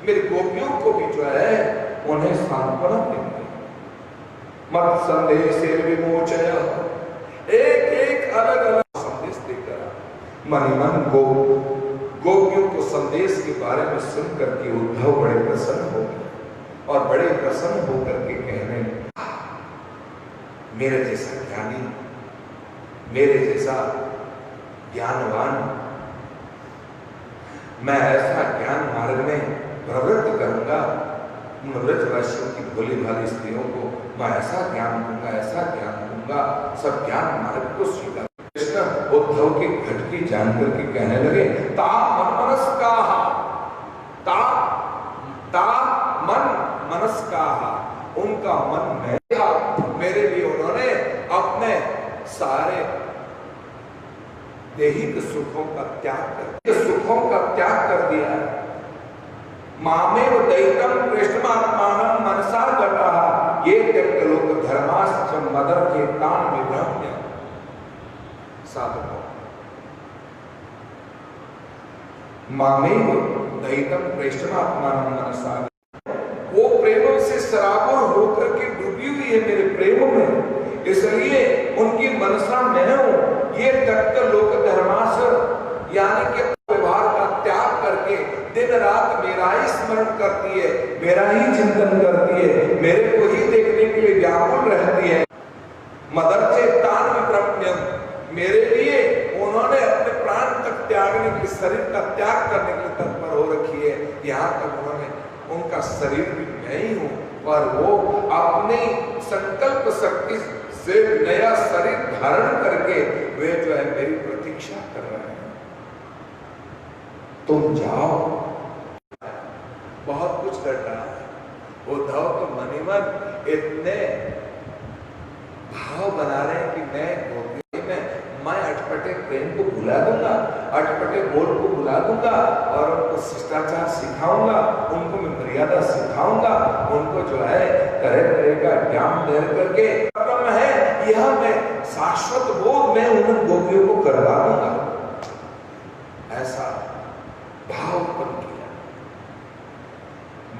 मेरी गोपियों को भी जो है उन्हें सांत्वना देंगे। मत संदेश से विमोचया, एक एक अलग अलग संदेश देकर मणिमन गोपियों को संदेश के बारे में सुनकर के उद्धव बड़े प्रसन्न हो गए और बड़े प्रसन्न होकर के कहने, मेरे जैसा ज्ञानी, मेरे जैसा ज्ञानवान, मैं ऐसा ज्ञान मार्ग में प्रवृत्त करूंगा, उन व्रजवासियों की भोली भाली स्त्रियों को मैं ऐसा ज्ञान दूंगा, ऐसा ज्ञान दूंगा, सब ज्ञान मार्ग को स्वीकार। कृष्ण उद्धव की घटकी जान करके कहने लगे, ता मनस्काहा, ता मन मनस्काहा, उनका मन में, मेरे लिए उन्होंने अपने सारे दैहिक सुखों का त्याग कर दिया है। मामेव दैतम कृष्णमात्मानं मनसा गतः, ये त्यक्त लोक धर्माश्च मदर्थे तान विभ्रम्य। साधकों, मामेव दैतम कृष्णमात्मानं मनसा, वो प्रेम से सराबोर होकर के डूबी हुई है मेरे प्रेम में, इसलिए उनकी मनसा मैं हूं। ये त्यक्त लोक धर्माश्च यानी कि व्यवहार का त्याग करके दिन रात मेरा ही स्मरण करती है, मेरा ही चिंतन करती है, मेरे को ही देखने के लिए व्याकुल रहती है। मदर्थे तान विप्रम्यम, मेरे लिए उन्होंने अपने प्राण तक त्यागने के, शरीर का त्याग करने के लिए तत्पर हो रखी है। यहाँ तक उन्होंने, उनका शरीर भी मैं ही हूं, पर वो अपनी संकल्प शक्ति से नया शरीर धारण करके वे जो है मेरी प्रतीक्षा कर रहे हैं। तुम जाओ, बहुत कुछ कर रहा है। उद्धव तो मनीमन इतने भाव बना रहे हैं कि मैं गोपी में मैं अटपटे प्रेम को भुला दूंगा, अटपटे बोल को भुला दूंगा और उनको शिष्टाचार सिखाऊंगा, उनको मैं मर्यादा सिखाऊंगा, उनको जो है तरह तरह का ज्ञान दे करके है यह मैं शाश्वत बोध में उन गोपियों को करवा दूंगा, ऐसा भाव उत्पन्न किया।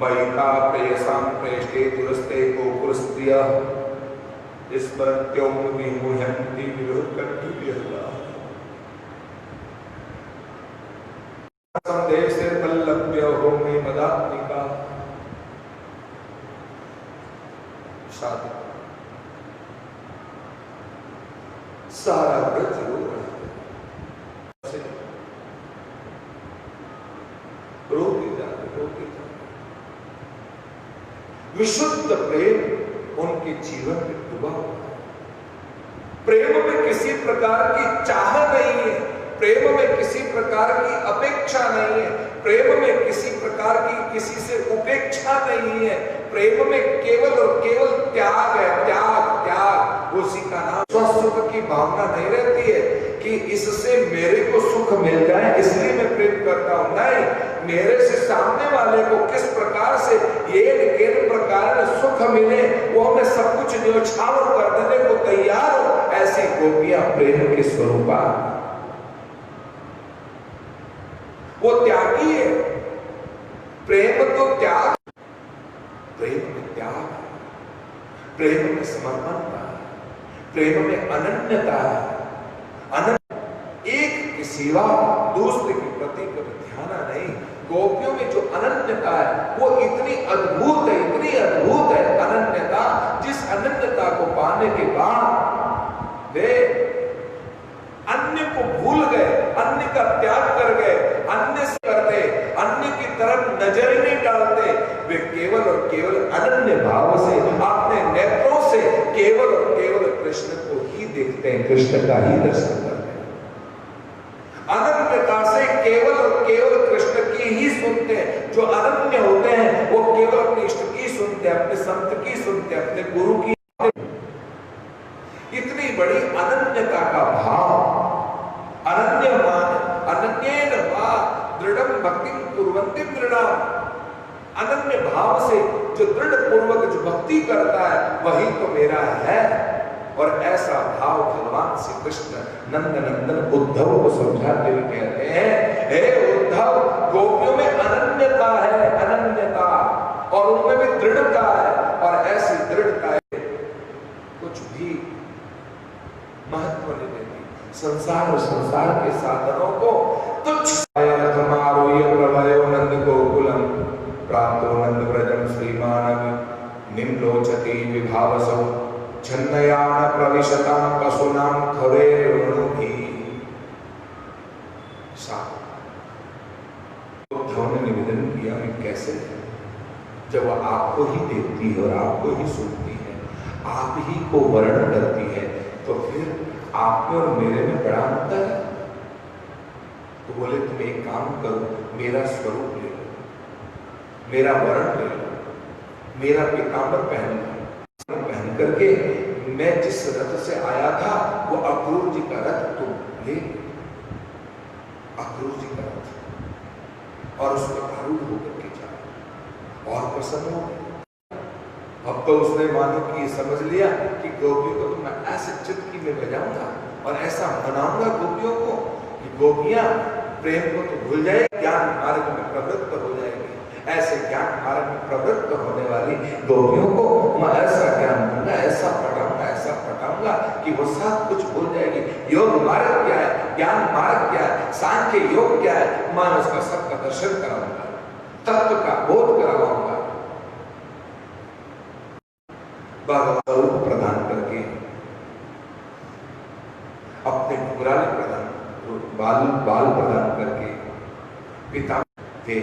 महिता प्रेयसाम प्रेष्टे दुरस्ते गोकुलस्त्रिया स्मरत्योम विमुह्यन्ति विरोधकट्टुभ्यः संदेश से वल्लभ्य होमे मदात्मिका। शादी सारा व्रत रो रहे, रोके जाते विशुद्ध प्रेम उनके जीवन में डूबा हुआ है। प्रेम में किसी प्रकार की चाह नहीं है, प्रेम में किसी प्रकार की अपेक्षा नहीं है, प्रेम में किसी प्रकार की किसी से उपेक्षा नहीं है, प्रेम में केवल और केवल त्याग है, त्याग त्याग। उसी का नाम स्वसुख की भावना नहीं रहती है कि इससे मेरे को सुख मिल जाए इसलिए मैं प्रेम करता हूं, नहीं, मेरे से सामने वाले को किस प्रकार से ये प्रकार सुख मिले वो मैं सब कुछ न्योछावर कर देने को तैयार हूं। ऐसी गोपियां प्रेम के स्वरूपा, वो त्यागी है। प्रेम तो त्याग, प्रेम में त्याग, प्रेम में समर्पण, प्रेम में अनन्यता, एक के सिवा दूसरे के प्रति कभी ध्यान नहीं। गोपियों में जो अनन्यता है वो इतनी अद्भुत है, इतनी अद्भुत है अनन्यता, जिस अनन्यता को पाने के बाद वे अन्य को भूल गए, अन्य का त्याग कर गए, अन्य से करते, अन्य की तरफ नजर ही नहीं डालते, वे केवल और केवल अनन्य भाव से अपने नेत्रों से केवल और केवल कृष्ण को ही देखते हैं, कृष्ण का ही दर्शन करते हैं। अनन्यता से केवल और केवल कृष्ण की ही सुनते हैं। जो अनन्य होते हैं वो केवल अपने इष्ट की सुनते हैं, अपने संत की सुनते हैं, अपने गुरु की। इतनी बड़ी अनन्यता का भाव, अनन्येन वा दृढ़ं भक्तिं कुर्वन्ति दृढ़ाम्। अनन्य भाव से जो दृढ़ पूर्वक जो भक्ति करता है वही तो मेरा है। और ऐसा भाव भगवान श्री कृष्ण नंद नंदन उद्धव को समझाते हुए कहते हैं, हे उद्धव, गोपियों में अनन्यता है, अनन्यता, और उनमें भी दृढ़ता है। और ऐसी दृढ़ता है कुछ भी महत्व नहीं देती। संसार और संसार के साधनों को तुच्छ प्रभयो नंद गोकुलम प्राप्तो नंद व्रजम श्रीमानम निम्लोचति विभावसौ छन्नयान प्रविशतां पशूनां खवेरुणुभि। उद्धव ने निवेदन किया, मैं कैसे, जब वह आपको ही देखती है और आपको ही सुनती है, आप ही को वर्ण करती है, तो फिर आप में और मेरे में बड़ा अंतर है। तो बोले तुम एक काम करो, मेरा स्वरूप ले लो, मेरा वर्ण ले लो, मेरा पीताम्बर पहन लो। पहन करके मैं जिस रथ से आया था वो अक्रूर जी का रथ तुम ले, अक्रूर जी का रथ, और उसमें आरूढ़ होकर के जाओ। और प्रसन्न हो गए। अब तो उसने मानो कि समझ लिया कि गोपियों को तो मैं ऐसे चित्त में बजाऊंगा और ऐसा मनाऊंगा गोपियों को कि गोपियां प्रेम को तो भूल जाए, ज्ञान मार्ग में प्रवृत्त हो जाएगी। ऐसे ज्ञान मार्ग में प्रवृत्त होने वाली गोपियों को मैं ऐसा ज्ञान दूंगा, ऐसा पढ़ाऊंगा कि वो सब कुछ भूल जाएगी। योग मार्ग क्या है, ज्ञान मार्ग क्या है, सांख्य योग क्या है, मैं उसका सबका दर्शन कराऊंगा, तत्व का बोध कराऊंगा। भगवान रूप प्रदान करके अपने घुराले प्रदान, बाल प्रदान करके पिता के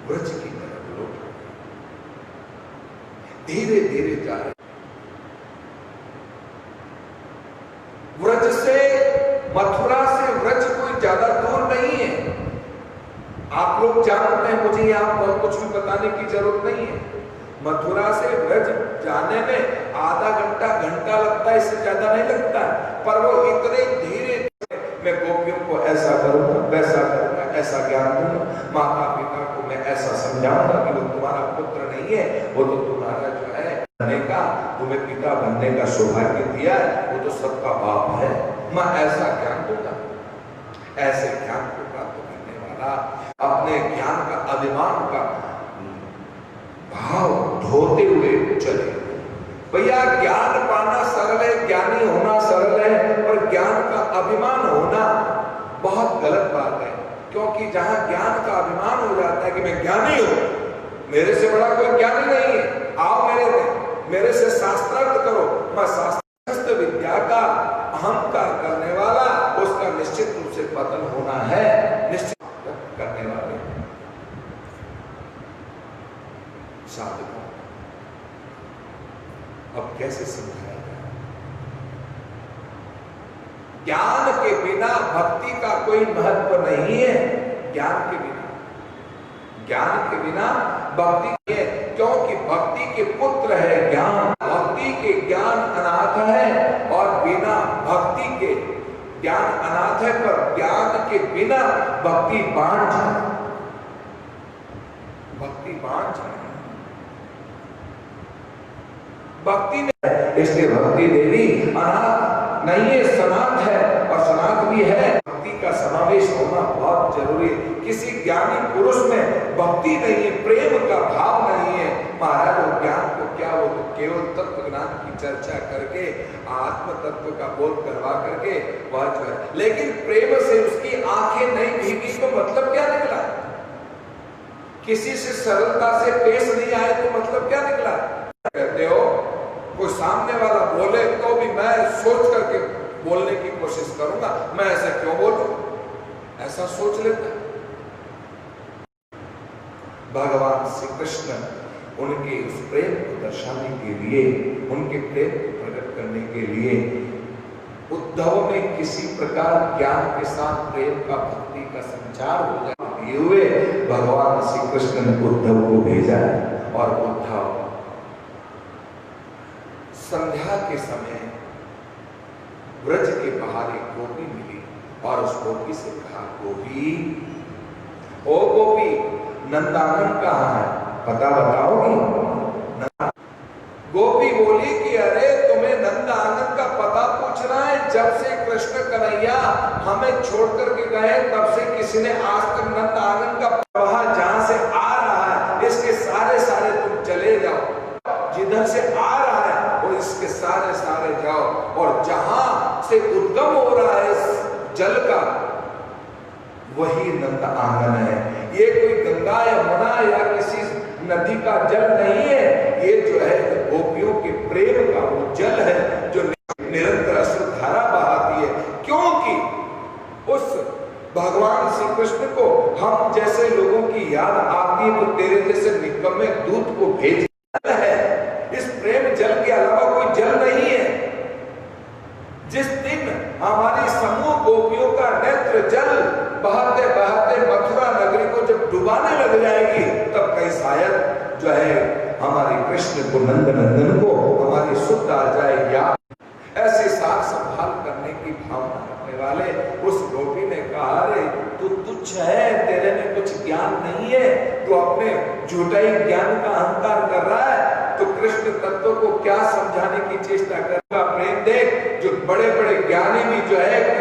व्रज की तरफ लौट धीरे धीरे जा रहे। व्रज से, मथुरा से व्रज कोई ज्यादा दूर नहीं है। आप लोग जानते हैं, मुझे यहां बहुत कुछ भी बताने की जरूरत नहीं है। मथुरा से व्रज जाने में आधा घंटा लगता है, इससे ज्यादा नहीं लगता है। पर वो इतने धीरे, मैं गोपियों को ऐसा करूंगा, वैसा करूंगा, ऐसा ज्ञान दूंगा, माता पिता को मैं ऐसा समझाऊंगा कि वो तुम्हारा पुत्र नहीं है, वो तो तुम्हारा जो है बनने का, तुम्हें पिता बनने का सौभाग्य दिया है, वो तो सबका बाप है। मैं ऐसा ज्ञान दूंगा। ऐसे ज्ञान को प्राप्त करने वाला अपने ज्ञान का, अभिमान का भाव ढोते हुए चले। भैया ज्ञान पाना सरल है, ज्ञानी होना सरल है, पर ज्ञान का अभिमान होना बहुत गलत बात है। क्योंकि जहां ज्ञान का अभिमान हो जाता है कि मैं ज्ञानी हूं, मेरे से बड़ा कोई ज्ञानी नहीं है, आओ मेरे से शास्त्रार्थ करो, मैं शास्त्र विद्या का अहंकार करने वाला, उसका निश्चित रूप से पतन होना है। निश्चित करने वाले साधकों, अब कैसे समझाया जाए? ज्ञान के बिना भक्ति का कोई महत्व नहीं है। ज्ञान के बिना भक्ति है, क्योंकि भक्ति के पुत्र है ज्ञान। भक्ति के ज्ञान अनाथ है, और बिना भक्ति के ज्ञान अनाथ है, पर ज्ञान के बिना भक्ति बांझ है। भक्ति बांझ है, भक्ति नहीं, इसलिए भक्ति देवी अनाथ नहीं है, सनाथ है, और सनाथ भी है। भक्ति का समावेश होना बहुत जरूरी है। किसी ज्ञानी पुरुष में भक्ति नहीं है, प्रेम का भाव नहीं है, महाराज वो ज्ञान को क्या, वो तो केवल तत्व ज्ञान की चर्चा करके, आत्म तत्व का बोध करवा करके वह जो है, लेकिन प्रेम से उसकी आंखें नहीं भीगी तो मतलब क्या निकला? किसी से सरलता से पेश नहीं आए तो मतलब क्या निकला? कहते हो कोई सामने वाला बोले तो भी मैं सोच करके बोलने की कोशिश करूंगा, मैं ऐसा क्यों बोलूं, ऐसा सोच लेता। भगवान श्री कृष्ण उनके उस प्रेम को दर्शाने के लिए, उनके प्रेम को प्रकट करने के लिए उद्धव ने किसी प्रकार ज्ञान के साथ प्रेम का, भक्ति का संचार हो जाए हुए भगवान श्री कृष्ण ने उद्धव को भेजा। और उद्धव संध्या के समय ब्रज के बाहर एक गोपी मिली और उस गोपी से कहा, गोपी, ओ गोपी, नंदानन कहाँ है, पता बताओगी? गोपी बोली कि अरे तुम्हें नंदानन का पता पूछना है? जब से कृष्ण कन्हैया हमें छोड़ करके गए तब से किसी ने आज तक नंदानन का प्रवाह जहां से आ रहा है इसके सारे सारे तुम चले जाओ, जिधर से आ रहा है वो इसके सारे सारे जाओ, और जहां से उद्गम हो रहा है इस जल का वही नंद आंगन है। ये कोई गंगा यमुना या किसी नदी का जल नहीं है, ये जो है गोपियों के प्रेम का वो जल है जो निरंतर अश्रुधारा बहाती है। क्योंकि उस भगवान श्री कृष्ण को हम जैसे लोगों की याद आती है तो तेरे जैसे निकम्मे दूत को भेजा है। इस प्रेम जल के अलावा कोई जल नहीं है। जिस दिन हमारी समूह गोपियों का नेत्र जल बहाते बहाते मथुरा नगरी को जब डुबाने लग जाएगी तब कहीं शायद जो है हमारे कृष्ण को, नंद नंदन को हमारी सुध आ जाए। या ऐसे साथ संभाल करने की भावना रखने वाले उस गोपी ने कहा, अरे तू तुच्छ है, तेरे में कुछ ज्ञान नहीं है, तू अपने झूठा ही ज्ञान का अहंकार कर रहा है, तो कृष्ण तत्व को क्या समझाने की चेष्टा करेगा? प्रेम देख, जो बड़े बड़े ज्ञानी भी जो है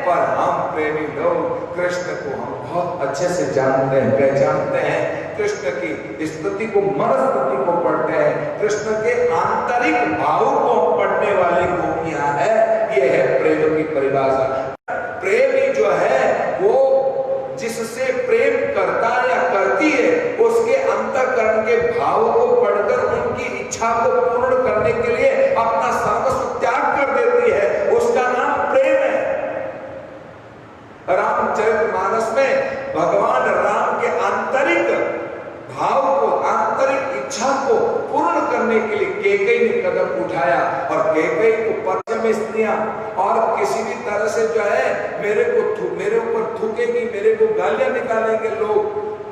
पर हम प्रेमी लोग कृष्ण को हम बहुत अच्छे से जानते हैं, पहचानते हैं। कृष्ण की स्तुति को, मनस्तुति को पढ़ते हैं, कृष्ण के आंतरिक भाव को पढ़ने वाली गोपियां है। ये है प्रेम की परिभाषा। प्रेमी जो है वो जिससे प्रेम करता या करती है उसके अंतःकरण के भाव को पढ़कर उनकी इच्छा को पूर्ण करने के लिए अपना सर्वस्व त्याग कर देती है, उसका नाम प्रेम है। रामचरितमानस में भगवान राम के आंतरिक भाव को, आंतरिक इच्छा को पूर्ण करने के लिए कैकेयी ने कदम उठाया, और कैकेयी को पश्चिम स्त्रियां और किसी भी तरह से जो है मेरे ऊपर थूकेगी, मेरे को गालियां निकालेंगे लोग,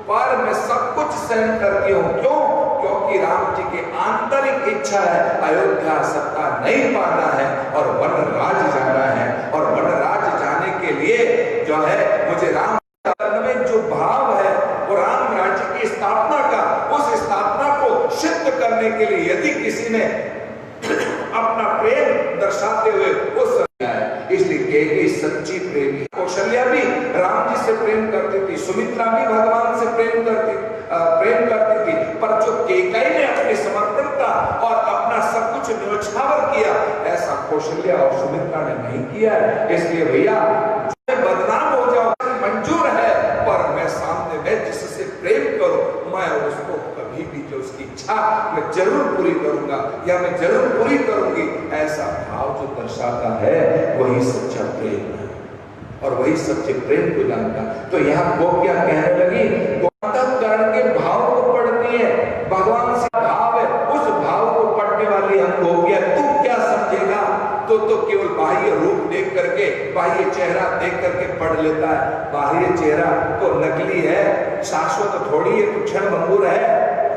पर मैं सब कुछ सहन करती हूँ। क्यों? क्योंकि राम जी की आंतरिक इच्छा है अयोध्या सत्ता नहीं पाना है और वनराज जाना है, और वनराज जाने के लिए जो है मुझे राम में जो भाव है वो राम राज्य की स्थापना का, उस स्थापना को सिद्ध करने के लिए यदि किसी ने अपना प्रेम दर्शाते हुए उस इसलिए कैकेयी सच्ची प्रेमी। कौशल्या भी राम जी से प्रेम करती थी, सुमित्रा भी भगवान से प्रेम करती थी, पर जो कैकेयी ने अपने समर्पण का और अपना सब कुछ न्योछावर किया, ऐसा कौशल्या और सुमित्रा ने नहीं किया है। इसलिए भैया बदनाम हो जाओ मंजूर है, पर मैं सामने में जिससे प्रेम करूं मैं उसको कभी भी जो उसकी इच्छा मैं जरूर पूरी करूंगा या मैं जरूर पूरी करूंगी, ऐसा भाव जो दर्शाता है वही सच्चा प्रेम है और वही सच्चे प्रेम को जानता। तो यहाँ गोपियां कहने लगी, अंतःकरण के भाव को पढ़ती है, भगवान से भाव है, उस भाव को पढ़ने वाली हम गोपियां, तू क्या समझेगा? तो केवल बाह्य रूप देख करके, बाह्य चेहरा देख करके पढ़ लेता है। बाह्य चेहरा तो नकली है, शाश्वत थोड़ी है, तो क्षण भंगुर है,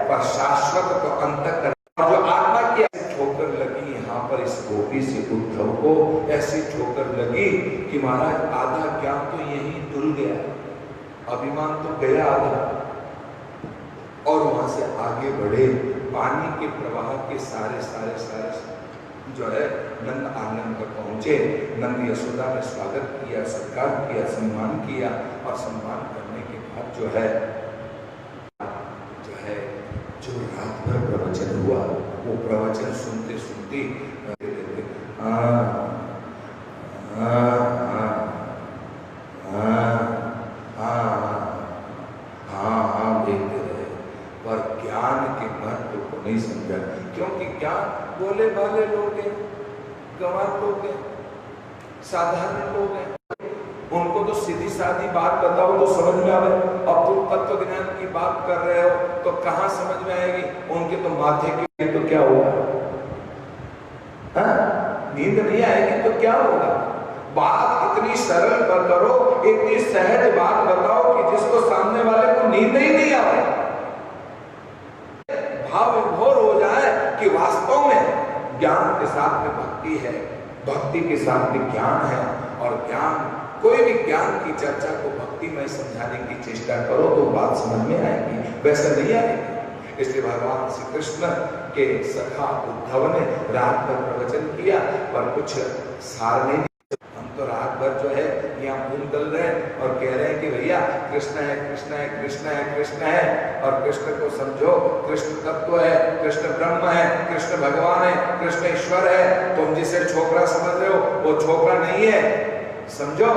पर शाश्वत तो अंतःकरण। जो आत्मा की ठोकर लगी यहाँ पर इस गोपी से उद्धव को, ऐसी ठोकर लगी कि महाराज आधा ज्ञान तो यही धुल गया, अभिमान तो गया आधा, और वहां से आगे बढ़े पानी के प्रवाह के सारे जो है नंद आंगन पर पहुंचे। नंद यशोदा ने स्वागत किया, सत्कार किया, सम्मान किया, और सम्मान करने के बाद जो है जो रात भर प्रवचन हुआ, वो प्रवचन सुनते सुनते देखते रहे, पर ज्ञान के महत्व को नहीं समझा। क्योंकि ज्ञान बोले भाले लोग हैं, गंवार लोग हैं, साधारण लोग हैं, उनको तो सीधी सादी बात बताओ तो समझ में आवे। अब तो तत्व ज्ञान की में बात कर रहे हो तो कहां समझ में आएगी? उनके तो माथे के तो क्या होगा? नींद नहीं आएगी तो क्या होगा? बात इतनी सरल करो, इतनी सहज बात बताओ कि जिसको सामने वाले को नींद ही नहीं आए, भाव विभोर हो जाए कि वास्तव में ज्ञान के साथ में भक्ति है, भक्ति के साथ में ज्ञान है। और ज्ञान, कोई भी ज्ञान की चर्चा को भक्ति में समझाने की चेष्टा करो तो बात समझ में आएगी, वैसा नहीं आएगी। इसलिए भगवान श्री कृष्ण के सखा उद्धव ने रात भर प्रवचन किया पर कुछ सार नहीं। हम तो रात भर जो है यहाँ घूम चल रहे हैं और कह रहे हैं कि भैया कृष्ण है, कृष्ण है, कृष्ण है, कृष्ण है। और कृष्ण को समझो, कृष्ण तत्व है, कृष्ण ब्रह्म है, कृष्ण भगवान है, कृष्ण ईश्वर है। तुम जिसे छोकरा समझ रहे हो वो छोकरा नहीं है, समझो।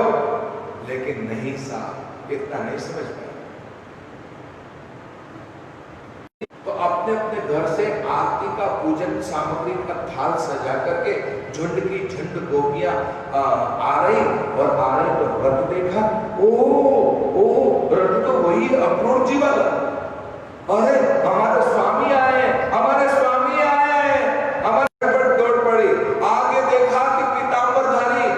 लेकिन नहीं साहब, इतना नहीं समझ पाए। तो अपने अपने घर से आरती का पूजन सामग्री का थाल सजा करके झुंड की झुंड गोपियां आ रही तो रथ देखा, ओ रथ तो वही अक्रूर जी वाला। अरे हमारे स्वामी आए, हमारे स्वामी आए, हमारे पर दौड़ पड़ी। आगे देखा कि पीतांबरधारी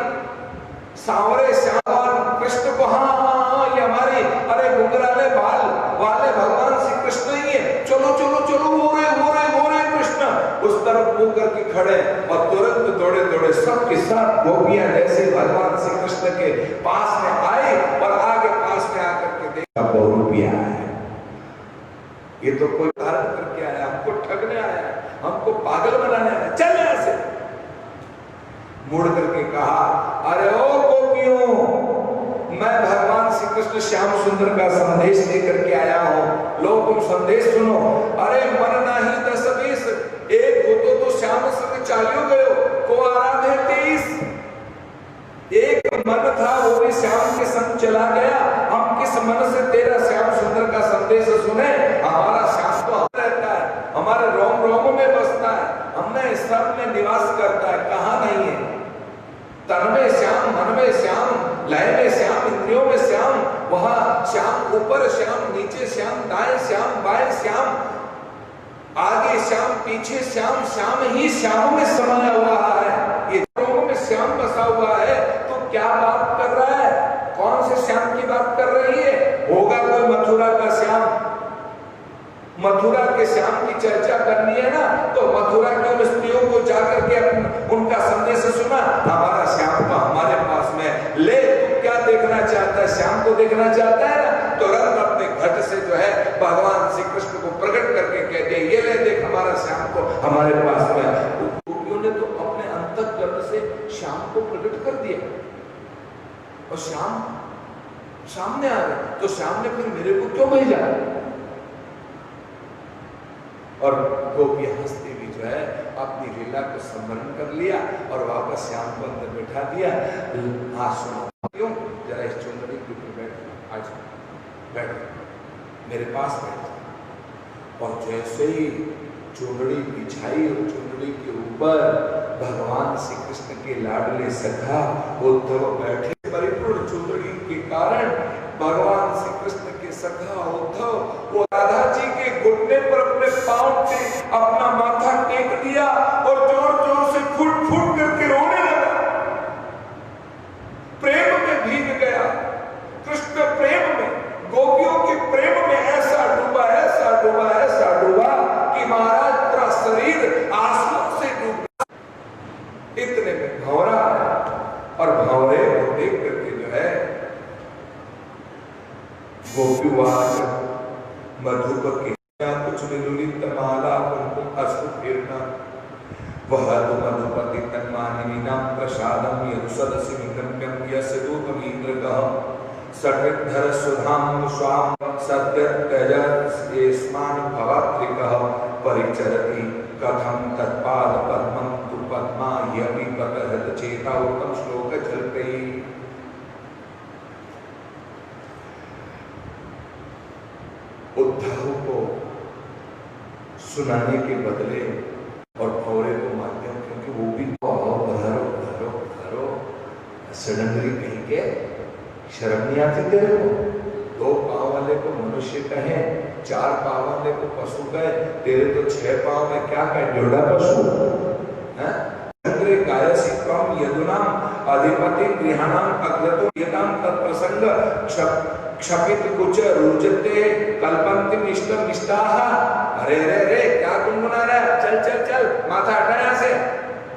सांवरे श्यामवान कृष्ण को, हाँ ये हमारी, अरे घुंघराले बाल वाले भगवान श्री कृष्ण ही है। चलो चलो चलो, हो रहे कृष्ण। उस तरफ मुंह करके खड़े और तुरंत दौड़े दौड़े सब के सब गोपियां जैसे भगवान श्री कृष्ण के पास में आई और आगे पास में आकर के देखा बहु भी आया है। ये तो कोई कारण करके आया, हमको ठगने आया, हमको पागल बनाने आया, चल यहां से। मुड़ करके कहा, अरे ओ गोपियों, मैं भगवान श्री कृष्ण श्याम सुंदर का संदेश लेकर के आया हूं, लो तुम संदेश सुनो। अरे मन नाही 10-20, एक हो तो श्याम संग चालियो गयो, को आराम है 23। एक मन था वो भी श्याम के संग चला गया। हम किस मन से तेरा श्याम सुंदर का संदेश सुने? हमारा श्याम तो रहता है, हमारे रोम रोम में बसता है, हमने सब में निवास करता है। कहां नहीं है? तन में श्याम, मन में श्याम, लय में श्याम, इंद्रियों में श्याम। वहां श्याम, ऊपर श्याम, नीचे श्याम, दाएं श्याम, बाएं श्याम, आगे श्याम, पीछे श्याम। श्याम ही श्याम में समाया हुआ है। ये लोगों में श्याम बसा हुआ है। तो क्या बात कर रहा है? कौन से श्याम की बात कर रही है? होगा कोई मथुरा का श्याम। मथुरा के श्याम की चर्चा करनी है ना, तो मथुरा के उन स्त्रियों को जाकर के उनका संदेश सुना। हमारा श्याम तो हमारे पास में, ले तू क्या देखना चाहता है? श्याम को देखना चाहता है ना, तो रंग अपने घट से जो है भगवान श्री कृष्ण को प्रकट करके कह दिया, ये ले देख हमारा श्याम को हमारे पास में। गोपियों ने तो अपने अंतःकरण से श्याम को प्रकट कर दिया और श्याम सामने आ गए। तो श्याम ने फिर मेरे को क्यों भेजा? और गोपी हंसती भी जो है अपनी लीला को स्मरण कर लिया और वापस श्याम को अंदर बैठा दिया। हाँ सुनो, क्यों जरा इस चुंदड़ी के ऊपर बैठ, आज बैठ, मेरे पास बैठ। और जैसे ही चुंदड़ी बिछाई और चुंदड़ी के ऊपर भगवान श्री कृष्ण के लाडले सखा उद्धव बैठे। परिपूर्ण चुंदड़ी के कारण भगवान श्री कृष्ण के सखा उद्धव वो राधा जी के घुटने पर अपने पांव से अपना माथा टेक दिया और जोर जोर से फुट फुट करके रोने लगा। प्रेम में भीग गया। कृष्ण प्रेम में, गोपियों के प्रेम में ऐसा डूबा, ऐसा डूबा, ऐसा डूबा कि महाराज पूरा शरीर आंसुओं से डूबा। इतने में भंवरा और भंवरे को देख करके जो है गोपीवाच मधुप के कुछ विलुलित माला कुमकुम अश्रुतीर्ण वह तो मधुपति तन्मानिनी नाम प्रसादम यदुसदसि निगम्यं यस्य दूतमीन्द्रगः सठिद्धर सुधाम स्वाम सद्य त्यजत् येस्मान् भवात्रिकः परिचरति कथं तत्पाद पद्मं तु पद्मा यपि पतहत चेता उत्तम श्लोक झलकई। उद्धव को सुनाने के बदले और भौरे को माध्यम, क्योंकि वो भी भरो सडनली कहीं के शर्म नहीं आती तेरे को? दो पांव वाले को मनुष्य मनुष्य कहे 4 पाँव वाले को पशु कहे, तेरे तो 6 पाँव में क्या कहे, ढोड़ा पशु है। गायसी त्वं यदुनाम अधिपति गृहाणाम अग्रतो यदाम तत्प्रसंग क्षपित कुच रुजते कल्पन्ति निष्ठम निष्ठाः। अरे रे रे क्या गुनगुना रहा है, चल चल चल माथा हटा यहाँ से,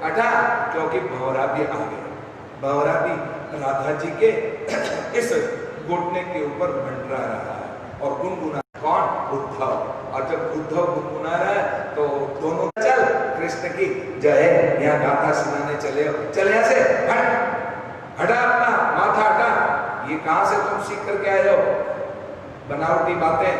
हटा, क्योंकि भंवरा भी आ गया। भंवरा भी राधा जी के इस घुटने के ऊपर मंडरा रहा है और गुनगुना, कौन, उद्धव। और जब उद्धव गुनगुना रहा है तो दोनों चल कृष्ण की जय, यहाँ गाथा सुनाने चले हो, चल यहाँ से हट, हटा अपना माथा हटा, ये कहां से तुम सीख करके आए हो, बनावटी बातें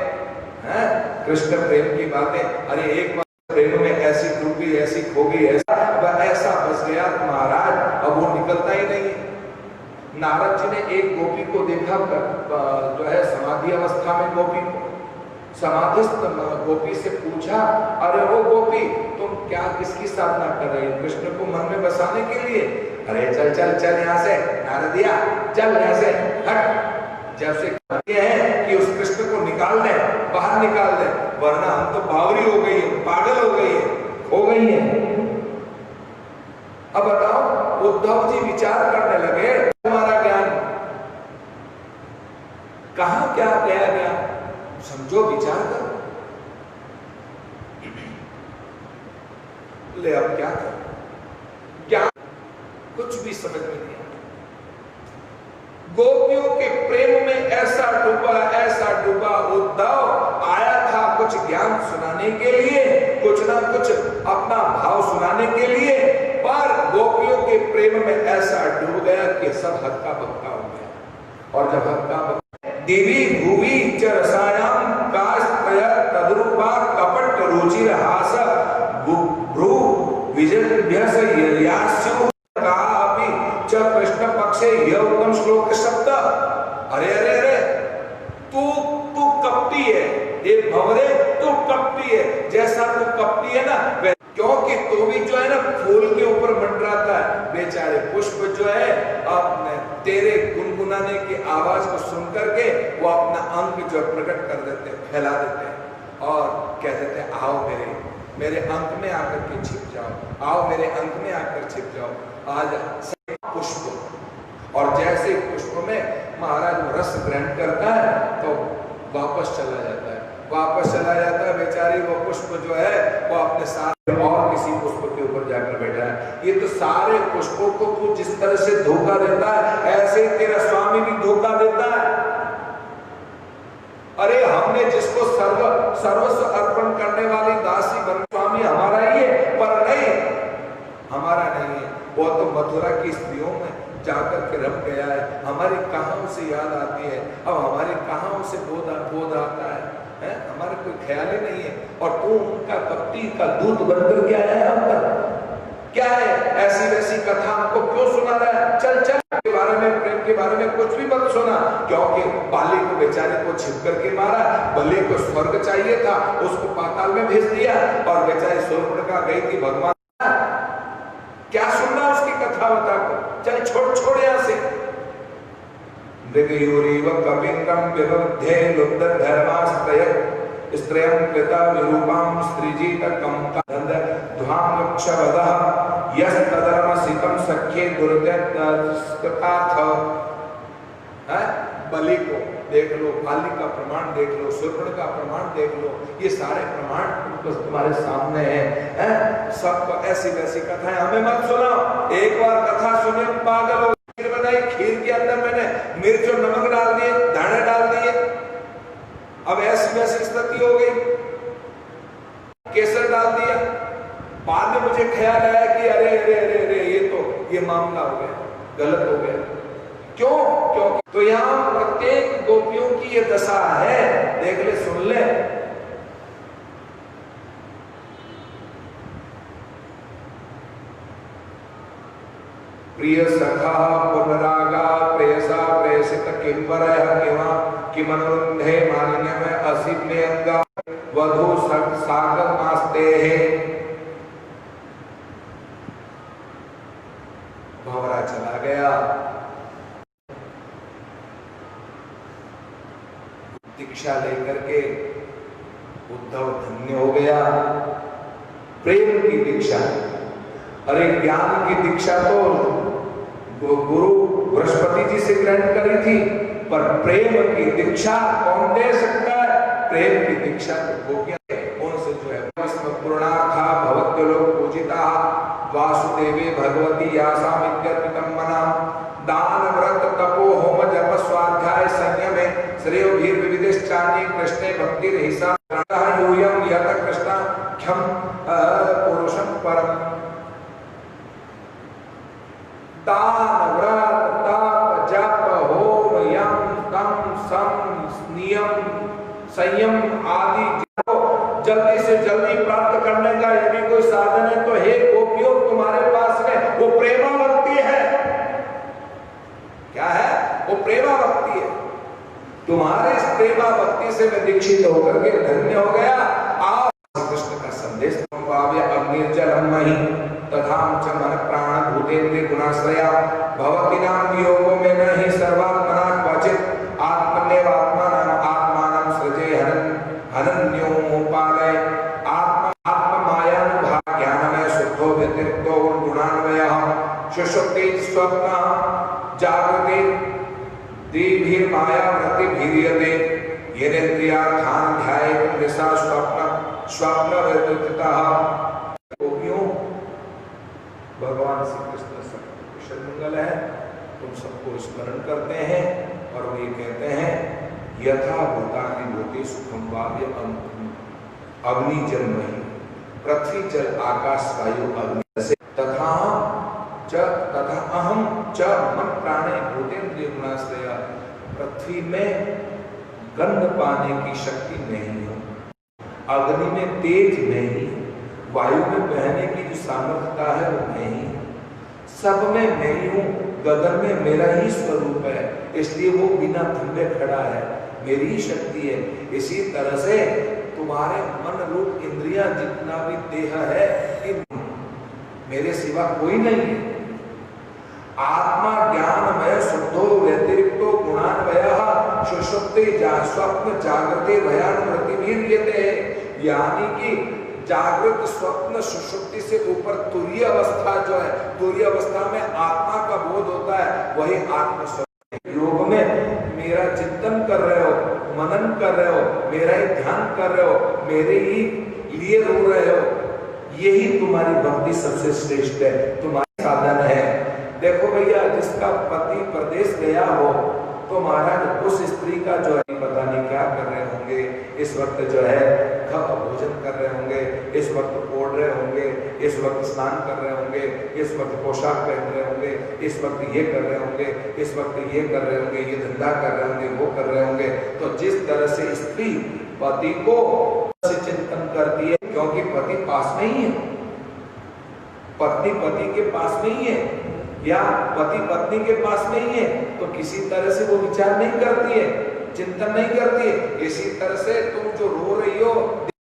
हैं, कृष्ण प्रेम की बातें। अरे एक बार प्रेम में ऐसी डूब गई, ऐसी खो गई, ऐसा बस गया महाराज, अब वो निकलता ही नहीं। नारद जी ने एक गोपी को देखा, जो है समाधि अवस्था में गोपी को, समाधिस्थ गोपी से पूछा, अरे वो गोपी तुम क्या किसकी साधना कर रही हो, कृष्ण को मन में बसाने के लिए। अरे चल चल चल यहाँ से, नारदिया चल यहाँ से हट। जब से ये है कि उस कृष्ण को निकाल दे, बाहर निकाल दे, वरना हम तो बावरी हो गई है, पागल हो गई है, हो गई है। अब बताओ, उद्धव जी विचार करने लगे, हमारा ज्ञान कहां क्या गया ज्ञान, समझो, विचार करो। ले अब क्या करो, क्या कुछ भी समझ में नहीं आया। गोपियों के प्रेम में ऐसा डूबा उद्धव आया था कुछ ज्ञान सुनाने के लिए, कुछ ना कुछ अपना भाव सुनाने के लिए, पर गोपियों के प्रेम में ऐसा डूब गया कि सब हक्का बक्का हो गया। और जब हक्का बक्का, दिवी भुवि च रसायाम कास्तय तद्रूपा कपट रुचिर हास भ्रू विजयभ्यस यर्यास्यु का अपि च कृष्ण पक्षे यह उत्तम श्लोक शब्द। अरे अरे अरे तू कपटी है, ये भंवरे तू कपटी है, जैसा तू कपटी है ना, क्योंकि तू भी जो है ना फूल के ऊपर मंडराता है, बेचारे पुष्प जो है अपने तेरे गुनगुनाने की आवाज को सुन करके वो अपना अंक जो प्रकट कर देते हैं, फैला देते हैं और कह देते हैं आओ मेरे अंक में आकर के छिप जाओ, आओ मेरे अंक में आकर छिप जाओ। आज पुष्प, और जैसे पुष्प में महाराज रस ग्रहण करता है तो वापस चला जाता है, बेचारी वो पुष्प जो है वो अपने साथ और किसी पुष्प के ऊपर जाकर बैठा है। ये तो सारे पुष्पों को तू जिस तरह से धोखा देता है, ऐसे ही तेरा स्वामी भी धोखा देता है। अरे हमने जिसको सर्वस्व अर्पण करने वाली दासी बन, स्वामी हमारा ही है, पर नहीं, हमारा नहीं है, वो तो मथुरा की स्त्रियों में जाकर के रम गया है। हमारी कहाँ उसे याद आती है, अब हमारे कहाँ उसे बोध आता है, हमारे कोई ख्याल ही नहीं है। और तू उनका कपटी का दूध बनकर क्या है, हमका क्या है, ऐसी वैसी कथा हमको क्यों सुना रहा है। चल चल के बारे में, प्रेम के बारे में कुछ भी मत सुना, क्योंकि बाली को बेचारे को छिप करके मारा, बलि को स्वर्ग चाहिए था, उसको पाताल में भेज दिया, और बेचारी शूर्पणखा गई थी भगवान, क्या सुनना उसकी कथा बता को, चल छोड़ यहाँ से। मृगयूरीव कपिंगम विबुद्धे लुब्ध धर्मास्त्रय स्त्रयं कृता विरूपां स्त्रीजीत कंका ध्वाम लक्षवदः यस तदर्मसितं सख्ये दुर्दत्ताथ। बलि को देख लो, बाली का प्रमाण देख लो, शूर्पणखा का प्रमाण देख लो, ये सारे प्रमाण तुम्हारे सामने हैं। सबको ऐसी वैसी कथाएं हमें मत सुनाओ। एक बार कथा सुने पागल हो, खीर बनाई, खीर के अंदर मैंने मिर्च और नमक डाल दिए, दाने डाल दिए, अब ऐसी वैसी स्थिति हो गई, केसर डाल दिया, बाद में मुझे ख्याल आया कि अरे अरे अरे अरे ये मामला हो गया, गलत हो गया। क्यों? क्योंकि तो यहाँ प्रत्येक गोपियों की ये दशा है, देख ले, सुन ले। प्रिय सखा पुनरागा प्रेयसा प्रेयसित किंवरयः किमनुरुन्धे मालिन्यम असिप्नेयंगा वधू सागर मास्तेः। भंवरा चला गया, दीक्षा लेकर के उद्धव धन्य हो गया। प्रेम की दीक्षा, अरे ज्ञान की दीक्षा तो गुरु बृहस्पति जी से ग्रहण करी थी, पर प्रेम की दीक्षा कौन दे सकता है? प्रेम की दीक्षा तो गोपियां उनसे जो है पूर्णार्था भवत्य लोक पूजिता वासुदेवे भगवती यासाम इत्यर्पितम मनाम दान व्रत तपो होम जप स्वाध्याय संयमे श्रेयो भीर विविधश्चान्ये कृष्णे भक्ति रहिसा यूयम यत कृष्णाख्यम पुरुषम परम। दान व्रत तप जप होम यम तम सम नियम संयम आदि जल्दी से जल्दी प्राप्त करने का यदि कोई साधन है तो हे गोपियों तुम्हारे पास में वो प्रेमा भक्ति है। क्या है? वो प्रेमा भक्ति है। तुम्हारे इस प्रेमा भक्ति से मैं दीक्षित होकर के धन्य हो गया। आप कृष्ण का संदेश अग्निर्जलम मही तथा च मन प्राण भूतेन्द्रिय गुणाश्रया भवति नाम योगो में नहीं सर्वात्मना क्वचित आत्मनेवात्मानं आत्मानं सृजे हनन्योपालय आत्ममायानुभाव ज्ञानमय शुद्धो व्यतिरिक्तो गुणान्वयः सुषुप्ति स्वप्न जागृति दीर्घ माया वृत्ति भीर्यते येनेन्द्रियार्थान् ध्यायेत् निशा स्वप्न व्यतिरिक्तः। गोपियों, भगवान श्री कृष्ण सब कुशल मंगल है, तुम सबको स्मरण करते हैं और वो ये कहते हैं यथा भूतानि भूतेषु सुखम वाव्य अग्नि जल मही पृथ्वी जल आकाश वायु अग्नि से तथा अहम च मन प्राणे भूतेन्द्रिय गुणाश्रया। पृथ्वी में गंध पाने की शक्ति नहीं है, अग्नि में तेज नहीं, वायु में बहने की जो सामर्थ्यता है वो नहीं, सब में मैं ही हूँ, गगन में मेरा ही स्वरूप है, इसलिए वो बिना थमे खड़ा है, मेरी ही शक्ति है। इसी तरह से तुम्हारे मन रूप इंद्रियां जितना भी देह है कि मेरे सिवा कोई नहीं है। आत्मा ज्ञानमय शुद्धो व्यतिरिक्तो गुणान्वयः सुषुप्ति स्वप्न जागृते भयानुवृत्तिर्यते। यानी कि जागृत स्वप्न सुषुप्ति से ऊपर तुरीय अवस्था जो है, तुरीय अवस्था में आत्मा का बोध होता है, वही आत्म स्वप्न। योग में मेरा चिंतन कर रहे हो, मनन कर रहे हो, मेरा ही ध्यान कर रहे हो, मेरे ही लिए रो रहे हो, यही तुम्हारी भक्ति सबसे श्रेष्ठ है, तुम्हारा साधन है। देखो भैया, जिसका पति प्रदेश गया हो तो महाराज उस स्त्री का जो है पता नहीं क्या कर रहे होंगे, इस वक्त जो है भोजन कर रहे होंगे, इस वक्त ओढ़ रहे होंगे, इस वक्त स्नान कर रहे होंगे, इस वक्त पोशाक पहन रहे होंगे, इस वक्त ये कर रहे होंगे, इस वक्त ये कर रहे होंगे, ये धंधा कर रहे होंगे, वो कर रहे होंगे। तो जिस तरह से स्त्री पति को से चिंतन करती है, क्योंकि पति पास नहीं है, पत्नी पति के पास नहीं है या पति पत्नी के पास नहीं है, तो किसी तरह से वो विचार नहीं करती है, चिंतन नहीं करती है। इसी तरह से तुम जो रो रही हो,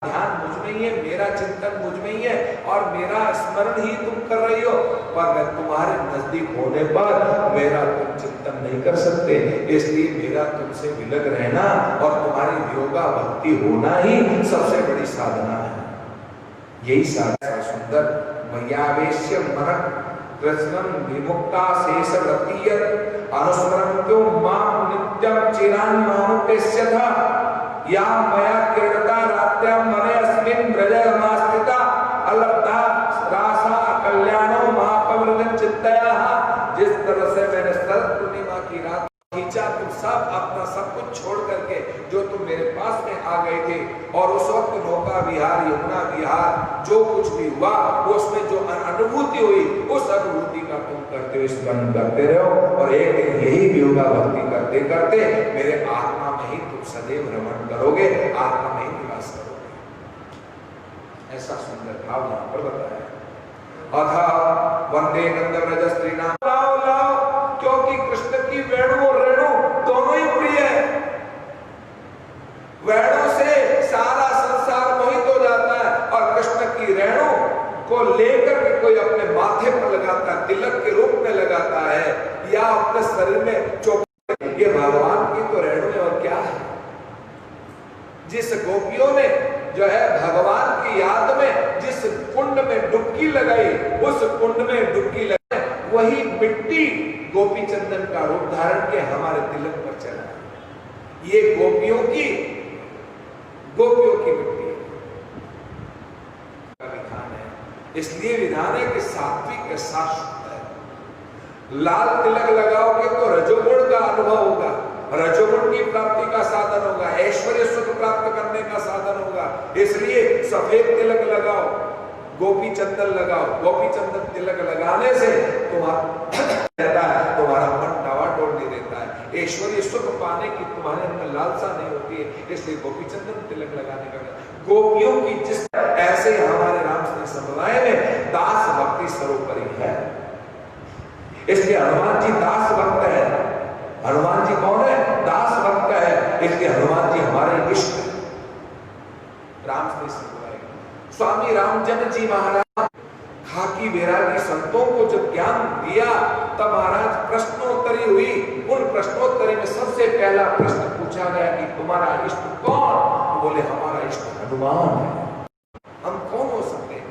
ध्यान मुझ में ही है, मेरा चिंतन मुझ में ही है और मेरा स्मरण ही तुम कर रही हो, पर मैं तुम्हारे नजदीक होने पर मेरा तुम चिंतन नहीं कर सकते। इसलिए मेरा तुमसे विलग रहना और तुम्हारी योगा भक्ति होना ही सबसे बड़ी साधना है। यही साधना सुंदर मय्यावेश्य मन कृष्णं विमुक्ता शेष रतियत अनुस्मरन्तो मां नित्यं चिरान् मानुपेस्यथा या मया क्रीडता रात्यां मने अस्मिन् ब्रजमास्थिता अलब्धा रासा कल्याणो महापवृतं चित्तयाः। जिस तरह से मैंने शरद पूर्णिमा की रात खींचा, तुम सब अपना सब कुछ छोड़ करके जो तुम मेरे पास में आ गए थे, और उस वक्त नौका विहार, यमुना विहार, जो कुछ भी हुआ उसमें जो अनुभूति हुई, उस अनुभूति का तुम करते हुए स्मरण करते रहो, और एक दिन यही योगा भक्ति करते करते मेरे आत्मा में ही तुम सदैव रमण करोगे, आत्मा में ही निवास करोगे। ऐसा सुंदर भाव यहाँ पर बताया। अथ वंदे नंदव्रज स्त्रीणाम, लाओ लाओ, क्योंकि कृष्ण की वेणु और रेणु दोनों ही प्रिय है। वेणु से सारा संसार मोहित हो जाता है, और कृष्ण की रेणु को लेकर के कोई अपने माथे पर लगाता है, तिलक के रूप में लगाता है, या अपने शरीर में चौक, ये भगवान की तो रेणु है और क्या है। ने जो है भगवान की याद में जिस कुंड में डुबकी लगाई, उस कुंड में डुबकी लगाई, वही मिट्टी गोपी चंदन का रूप धारण के हमारे तिलक पर चला। ये गोपियों की मिट्टी का विधान है। इसलिए विधान है कि सात्विक शाश्वत है। लाल तिलक लगाओगे तो रजोगुण का अनुभव होगा, रजोगुण की प्राप्ति का साधन होगा, ऐश्वर्य सुख प्राप्त करने का साधन होगा। इसलिए सफेद तिलक लगाओ, गोपी चंदन लगाओ। गोपी चंदन तिलक लगाने से तुम्हारा मन डावाडोल नहीं रहता है, ऐश्वर्य सुख पाने की तुम्हारे अंदर लालसा नहीं होती है। इसलिए गोपी चंदन तिलक लगाने का गोपियों की जिस ऐसे हमारे रामकृष्ण संप्रदाय में दास भक्ति सर्वोपरि है। इसलिए हनुमान जी दास भक्त है। हनुमान जी कौन है? दास भक्त है। इसलिए हनुमान जी हमारे इष्ट है। रामकृष्ण संप्रदाय स्वामी रामचंद्र जी महाराज खाकी बैरागी संतों को जब ज्ञान दिया तब महाराज प्रश्नोत्तरी हुई। उन प्रश्नोत्तरी में सबसे पहला प्रश्न पूछा गया कि तुम्हारा इष्ट कौन? तो बोले हमारा इष्ट हनुमान है। हम कौन हो सकते हैं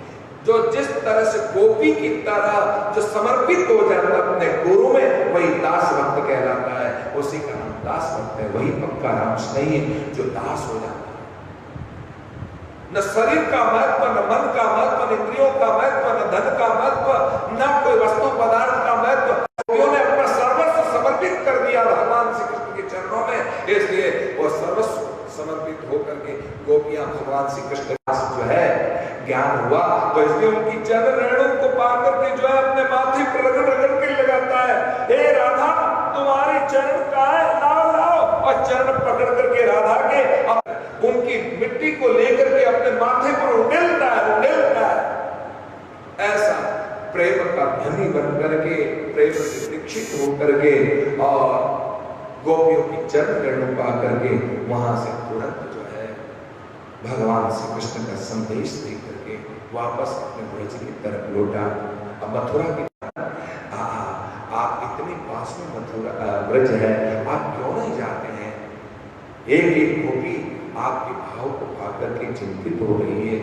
जो जिस तरह से गोपी की तरह जो समर्पित हो जाता है अपने गुरु में, वही दास भक्त कहलाता है। उसी का नाम दास भक्त है। वही पक्का रामकृष्ण नहीं है जो दास हो जाता है। न शरीर का महत्व, न मन का महत्व, न इंद्रियों का महत्व, न धन का महत्व, न कोई वस्तु पदार्थ का महत्व। गोपियों ने अपना सर्वस्व समर्पित कर दिया भगवान श्री कृष्ण के चरणों में। इसलिए वो सर्वस्व समर्पित होकर के गोपियां भगवान श्री कृष्ण जो है ज्ञान हुआ तो इसलिए उनकी चरण रेणु को पा करके जो है अपने माथे पर रगड़ रगड़ के लगाता है। हे राधा तुम्हारी चरण का है, लाओ लाओ। और चरण पकड़ करके राधा के उनकी मिट्टी को लेकर के अपने माथे पर उंडेलता है। ऐसा प्रेम का धनी बन करके, प्रेम से दीक्षित होकर के और गोपियों की चरण रेणु पा करके वहां से तुरंत जो है भगवान श्री कृष्ण का संदेश दे करके वापस अपने ब्रज की तरफ लौटा। अब मथुरा की आप इतने पास में मथुरा ब्रज है, आप क्यों नहीं जाते हैं? एक एक गोपी आपके भाव को पाकर के चिंतित हो रही है।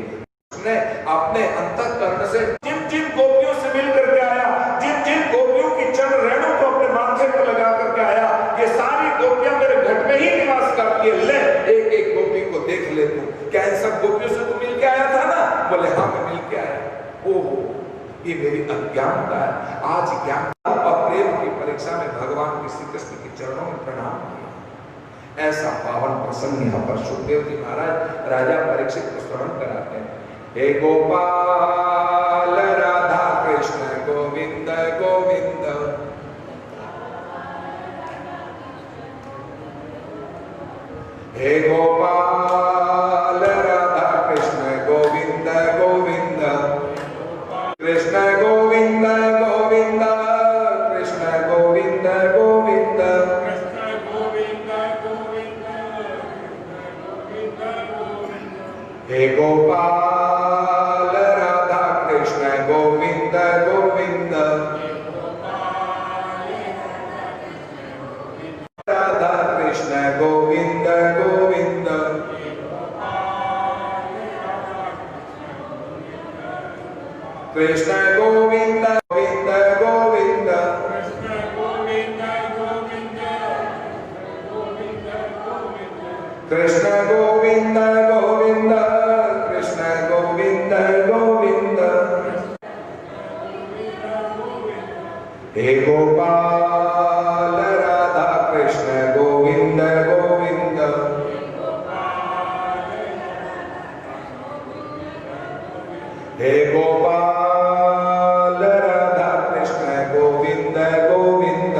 उसने अपने अंतःकरण से जिन जिन गोपियों से मिल करके आया, जिन जिन गोपियों की चरण रेणु को अपने माथे पर लगा करके आया, ये सारी गोपियां मेरे घट में ही निवास करती है। ले एक एक गोपी को देख ले तू। क्या इन सब गोपियों से तू मिल के आया था ना? बोले हाँ मैं मिल के आया। ओहो ये मेरी अज्ञानता है। आज ज्ञान और प्रेम की परीक्षा में भगवान के श्री कृष्ण के चरणों में प्रणाम किया। ऐसा पावन प्रसंग यहाँ पर सुखदेव जी महाराज राजा परीक्षित को स्मरण कराते हैं। हे गोपाल राधा कृष्ण गोविंद गोविंद, हे गोपाल राधा कृष्ण गोविंद गोविंद, कृष्ण गोविंद गोविंद, कृष्ण गोविंद गोविंद, हे गोपाल राधा कृष्ण गोविंद गोविंद, राधा कृष्ण गोविंद गोविंद, कृष्ण गोविंद गोविंद गोविंद, कृष्ण गोविंद गोविंद, कृष्ण गोविंद गोविंद, हे गोपाल राधा कृष्ण गोविंद गोविंद, हे गोपाल राधा कृष्ण गोविंद गोविंद,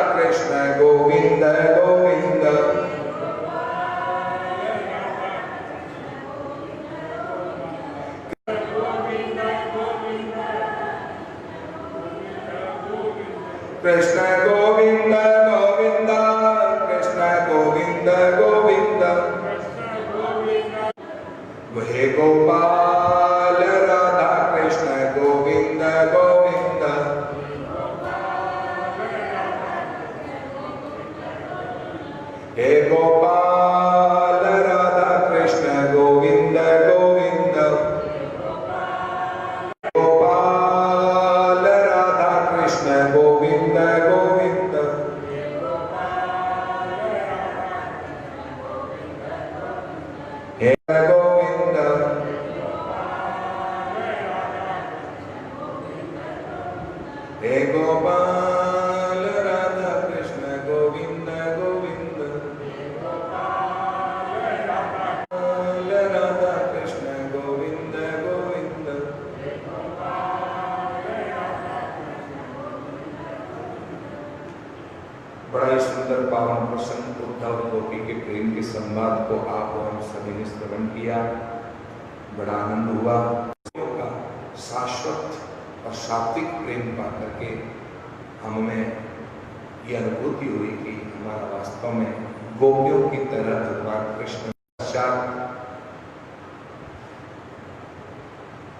कृष्ण गोविंद गोविंद, कृष्ण गोविंद गोविंद, कृष्ण गोविंद गोविंद, हे गोपाल राधा कृष्ण गोविंद गोविंद, हे गोपाल राधा के संवाद को आप और हम सभी ने श्रवण किया, बड़ा आनंद हुआ। का शाश्वत और सात्विक प्रेम पा करके हमें यह अनुभूति हुई कि हमारा वास्तव में गोपियों की तरह भगवान कृष्ण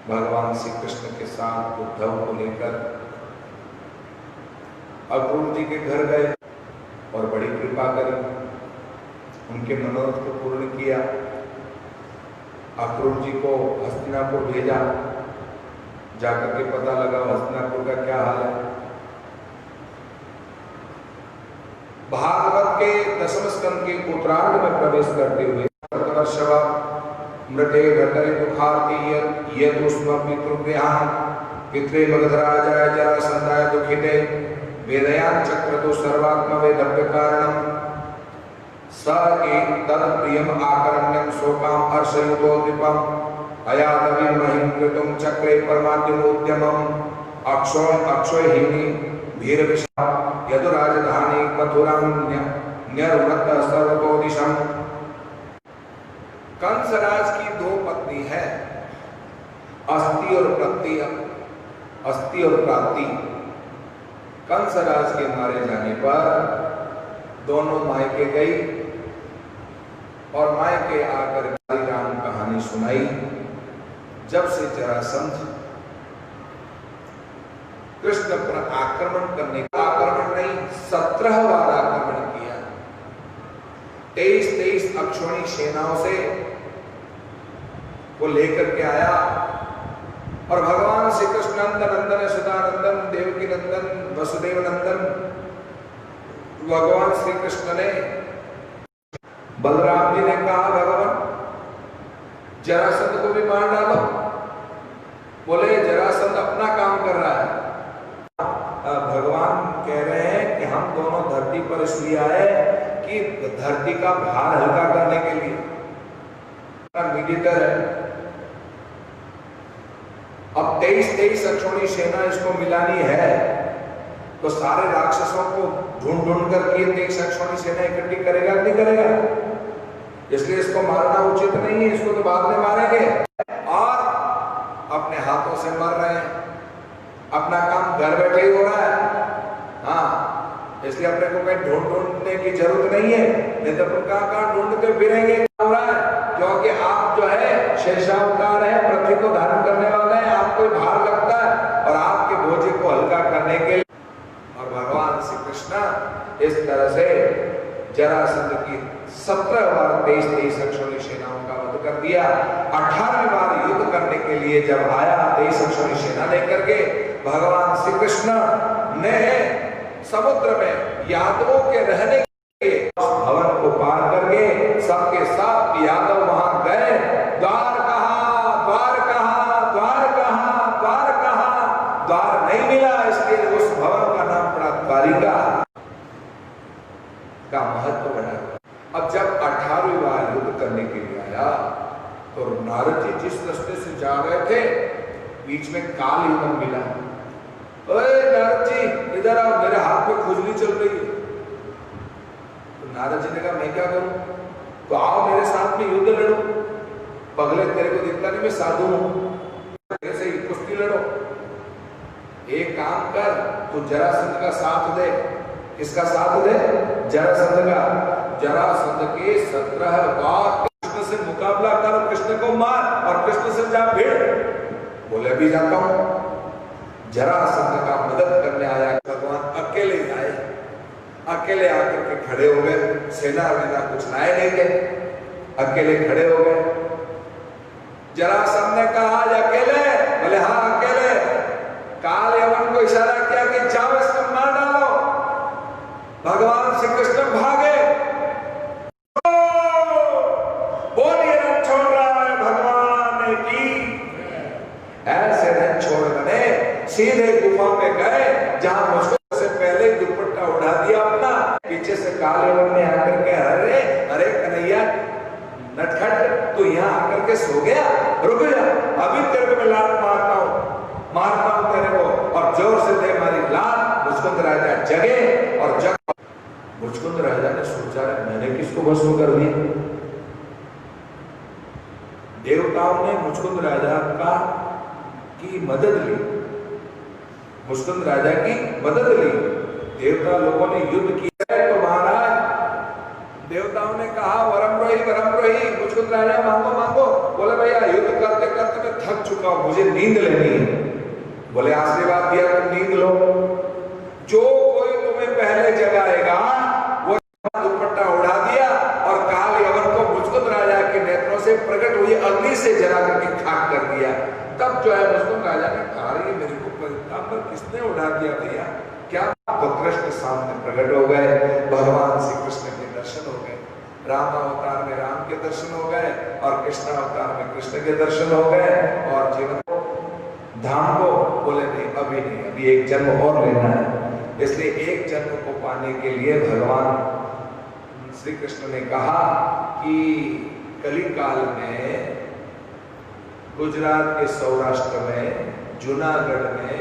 भगवान श्री कृष्ण के साथ उद्धव को लेकर अक्रूर जी के घर गए और बड़ी कृपा करी, उनके मनोरथ को पूर्ण किया। अक्रूर जी को हस्तिनापुर भेजा, जाकर के पता लगा हस्तिनापुर का क्या हाल है। भागवत के दसम स्कंद के उत्तरार्ध में प्रवेश करते हुए मृते घटरे दुखार्ति यदुष्म पितृभ्यां पितृ मगधराजाय जरासंधाय दुखिते वेदयान चक्रतो सर्वात्म वेदभ्य कारणम स एक तद प्रियम आकरण्यम शोकाम हर्षयुतो दीपम अयादवि महिम कृतम चक्रे परमाद्यमोद्यमम अक्षयहीनि भीर विषा यदु राजधानी मथुराम न्यरुवत सर्वतो दिशम। कंसराज की दो पत्नी है, अस्ति और प्रति, अस्ति और प्राप्ति। कंसराज के मारे जाने पर दोनों मायके गई और मायके आकर राम कहानी सुनाई। जब से जरासंध कृष्ण पर आक्रमण करने का, आक्रमण नहीं 17 बार आक्रमण किया, 23 अक्षौणी सेनाओं से वो लेकर के आया और भगवान श्री कृष्ण नंदन सुदानंदन देवकी नंदन वसुदेव नंदन भगवान श्री कृष्ण ने, बलराम जी ने कहा भगवान जरासंध को भी मार डालो। बोले जरासंध अपना काम कर रहा है। भगवान कह रहे हैं कि हम दोनों धरती पर इसलिए आए कि धरती का भार हल्का करने के लिए, मीडिएटर है। अब 23 अक्षौणी सेना इसको मिलानी है तो सारे राक्षसों को ढूंढ ढूंढ कर 23 अक्षौणी सेना इकट्ठी करेगा नहीं करेगा, इसलिए इसको मारना उचित नहीं है, इसको तो बाद में मारेंगे। और अपने हाथों से मर रहे हैं, अपना काम घर बैठे ही हो रहा है। हाँ, इसलिए अपने को कहीं ढूंढने की जरूरत नहीं है, नहीं तो अपन कहाँ ढूंढते फिरेंगे। हो रहा है क्योंकि आप जो है शेषावतार है, पृथ्वी को धारण करने वाले हैं, आपको भार लगता है और आपके बोझे को हल्का करने के लिए। और भगवान श्री कृष्ण इस तरह से जरासंध की 17 बार 23 अक्षौणी सेनाओं का वध कर दिया। 18वीं बार युद्ध करने के लिए जब आया 23 अक्षौणी सेना लेकर के, भगवान श्री कृष्ण ने समुद्र में यादवों के रहने के भवन को पार करके सबके साथ यादव वहां गए। द्वार कहाँ, द्वार कहाँ, द्वार कहाँ, द्वार कहाँ, द्वार नहीं मिला, इसलिए उस भवन का नाम पड़ा द्वारिका का महत्व बना। अब जब 18वीं बार युद्ध करने के लिए आया तो नारद जी जिस रास्ते से जा रहे थे बीच में काल युगम मिला। ओए नारद जी इधर आओ, मेरे हाथ में खुजली चल रही है। तो नारद जी ने कहा मैं क्या करूं? तो आओ मेरे साथ में युद्ध लड़ो। पगले तेरे को दिखता नहीं मैं साधु हूं, तेरे से कुश्ती लड़ो। एक काम कर, तू जरासंध का साथ दे। किसका साथ दे? जरासंध का। जरासंध के 17 बार कृष्ण से मुकाबला कर, कृष्ण को मार और कृष्ण से जा भिड़। बोले भी जाता हूं। जरासंध का मदद करने आया भगवान अकेले आए, अकेले आकर के खड़े हो गए। सेना वेना कुछ लाए नहीं थे, अकेले खड़े हो गए। जरासंध ने कहा आज अकेले? बोले हाँ अकेले। काल यवन को इशारा किया कि जाओ इसको मार डालो। भगवान श्री कृष्ण भागे। बोलिए रन छोड़ रहा है भगवान की। ऐसे रन छोड़ बने सीधे गुफा में गए जहां मुझको से पहले दुपट्टा उड़ा दिया अपना। पीछे से काले ने आकर के अरे अरे कन्हैया नटखट तू यहाँ आकर के सो गया, रुक जा अभी तेरे को मैं लात मारता हूँ तेरे को, और जोर से दे मारी लात। मुझको अंदर आ जा जगे और जग मुचकुंद राजा ने सोचा मैंने किसको भस्म कर दिया। देवताओं ने मुचकुंद राजा की मदद ली, मुचकुंद राजा की मदद ली। देवता लोगों ने युद्ध किया तो महाराज देवताओं ने कहा वरमरोही मुचकुंद राजा मांगो मांगो। बोले भैया युद्ध करते करते मैं थक चुका हूं, मुझे नींद लेनी है। बोले आशीर्वाद दिया तुम नींद लो। जो कोई तुम्हें पहले जगाएगा वो दुपट्टा उड़ा दिया और काल यवन को मुचकुंद राजा के नेत्रों से प्रकट हुई अग्नि से जला करके खाक कर दिया। तब जो है मुचकुंद राजा ने कहा ये मेरे को पीताम्बर किसने उड़ा दिया भैया क्या? तो कृष्ण सामने प्रकट हो गए, भगवान श्री कृष्ण के दर्शन हो गए। राम अवतार में राम के दर्शन हो गए और कृष्ण अवतार में कृष्ण के दर्शन हो गए। और जीवन को धाम को बोले नहीं अभी नहीं, अभी एक जन्म और लेना है। इसलिए एक जन्म को पाने के लिए भगवान श्री कृष्ण ने कहा कि कली काल में गुजरात के सौराष्ट्र में जूनागढ़ में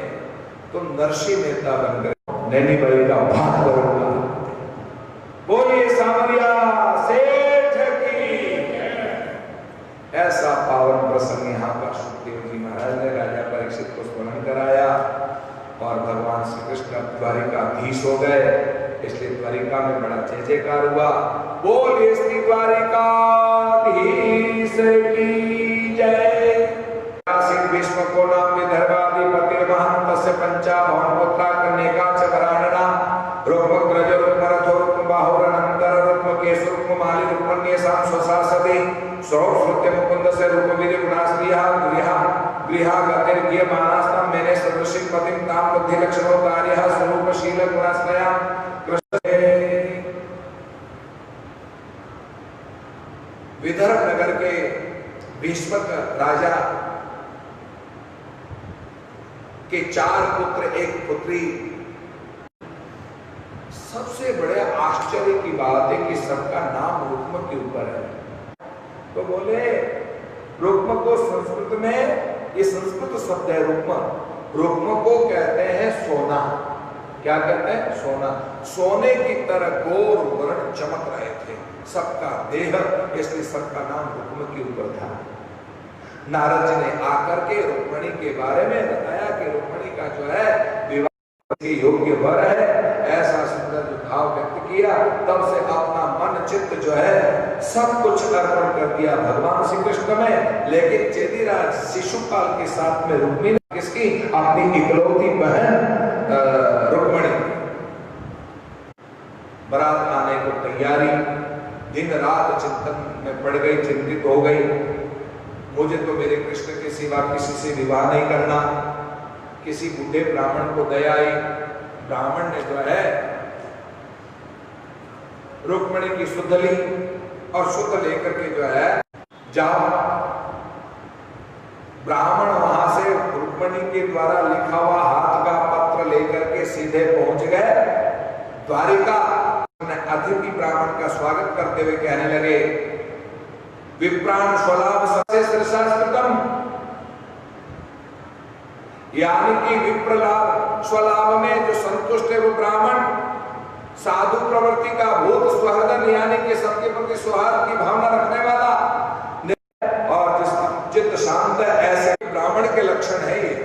तो नरसिंह मेहता बनकर नैनीबाई का भाग करूंगा। बोलिए सांवरिया सेठ की। ऐसा पावन प्रसंग यहाँ पर सुखदेव जी महाराज ने राजा परीक्षित को स्मरण कराया और भगवान श्री कृष्ण द्वारिकाधीश हो गए। इसलिए द्वारिका में बड़ा जय जयकार हुआ। बोलिए श्री द्वारिकाधीश की जय। भीष्म को नाम विदर्भाधिपति महंतस्य पंचाभवन पुत्रा कन्यका च वरानना रुक्मग्रज रुक्मरथो रुक्मबाहुरनंतर रुक्मकेश रुक्ममाली रुक्मन्यसां स्वसासते सौश्रुत्य मुकुंद से रूपवीर गुणाश्रिया गृहा गतिर्गीय मानस्तां मेने सदृशिं पतिं तां बुद्धि लक्षणो कार्यः स्वरूपशील गुणाश्रया कृष्ण। विदर्भ नगर के भीष्मक राजा के 4 पुत्र एक पुत्री। सबसे बड़े आश्चर्य की बात है कि सबका नाम रुक्म के ऊपर है। तो बोले रुक्म को संस्कृत में, ये संस्कृत शब्द है रुक्म, रुक्म को कहते हैं सोना। क्या कहते हैं? सोना। सोने की तरह गोर वर्ण चमक रहे थे सबका देह, इसलिए सबका नाम रुक्म के ऊपर था। नारद जी ने आकर के रुक्मणी के बारे में बताया कि रुक्मणी का जो है विवाह के योग्य वर है, ऐसा सुंदर भाव व्यक्त किया। तब से अपना मन चित्त जो है सब कुछ अर्पण कर दिया भगवान श्री कृष्ण में। लेकिन चेदीराज शिशुपाल के साथ में रुक्मिणी किसकी? अपनी इकलौती बहन रुक्मणी। बारात आने को तैयारी, दिन रात चिंतन में पड़ गई, चिंतित हो गई। मुझे तो मेरे कृष्ण के सिवा किसी से विवाह नहीं करना। किसी बूढ़े ब्राह्मण को दया आई, ब्राह्मण ने जो है रुक्मणी की सुध ली और सुध लेकर के जो है जाओ। ब्राह्मण वहां से रुक्मणी के द्वारा लिखा हुआ हाथ का पत्र लेकर के सीधे पहुंच गए द्वारिका। अतिथि ब्राह्मण का स्वागत करते हुए कहने लगे विप्राण स्वलाभ सबसे श्रेष्ठतम, यानी कि विप्रलाभ स्वलाभ में जो संतुष्ट है वो ब्राह्मण, साधु प्रवृत्ति का भूत सुहृदन यानी कि सबके प्रति सौहार्द की भावना रखने वाला और जिसका चित्त शांत है, ऐसे ब्राह्मण के लक्षण है ये।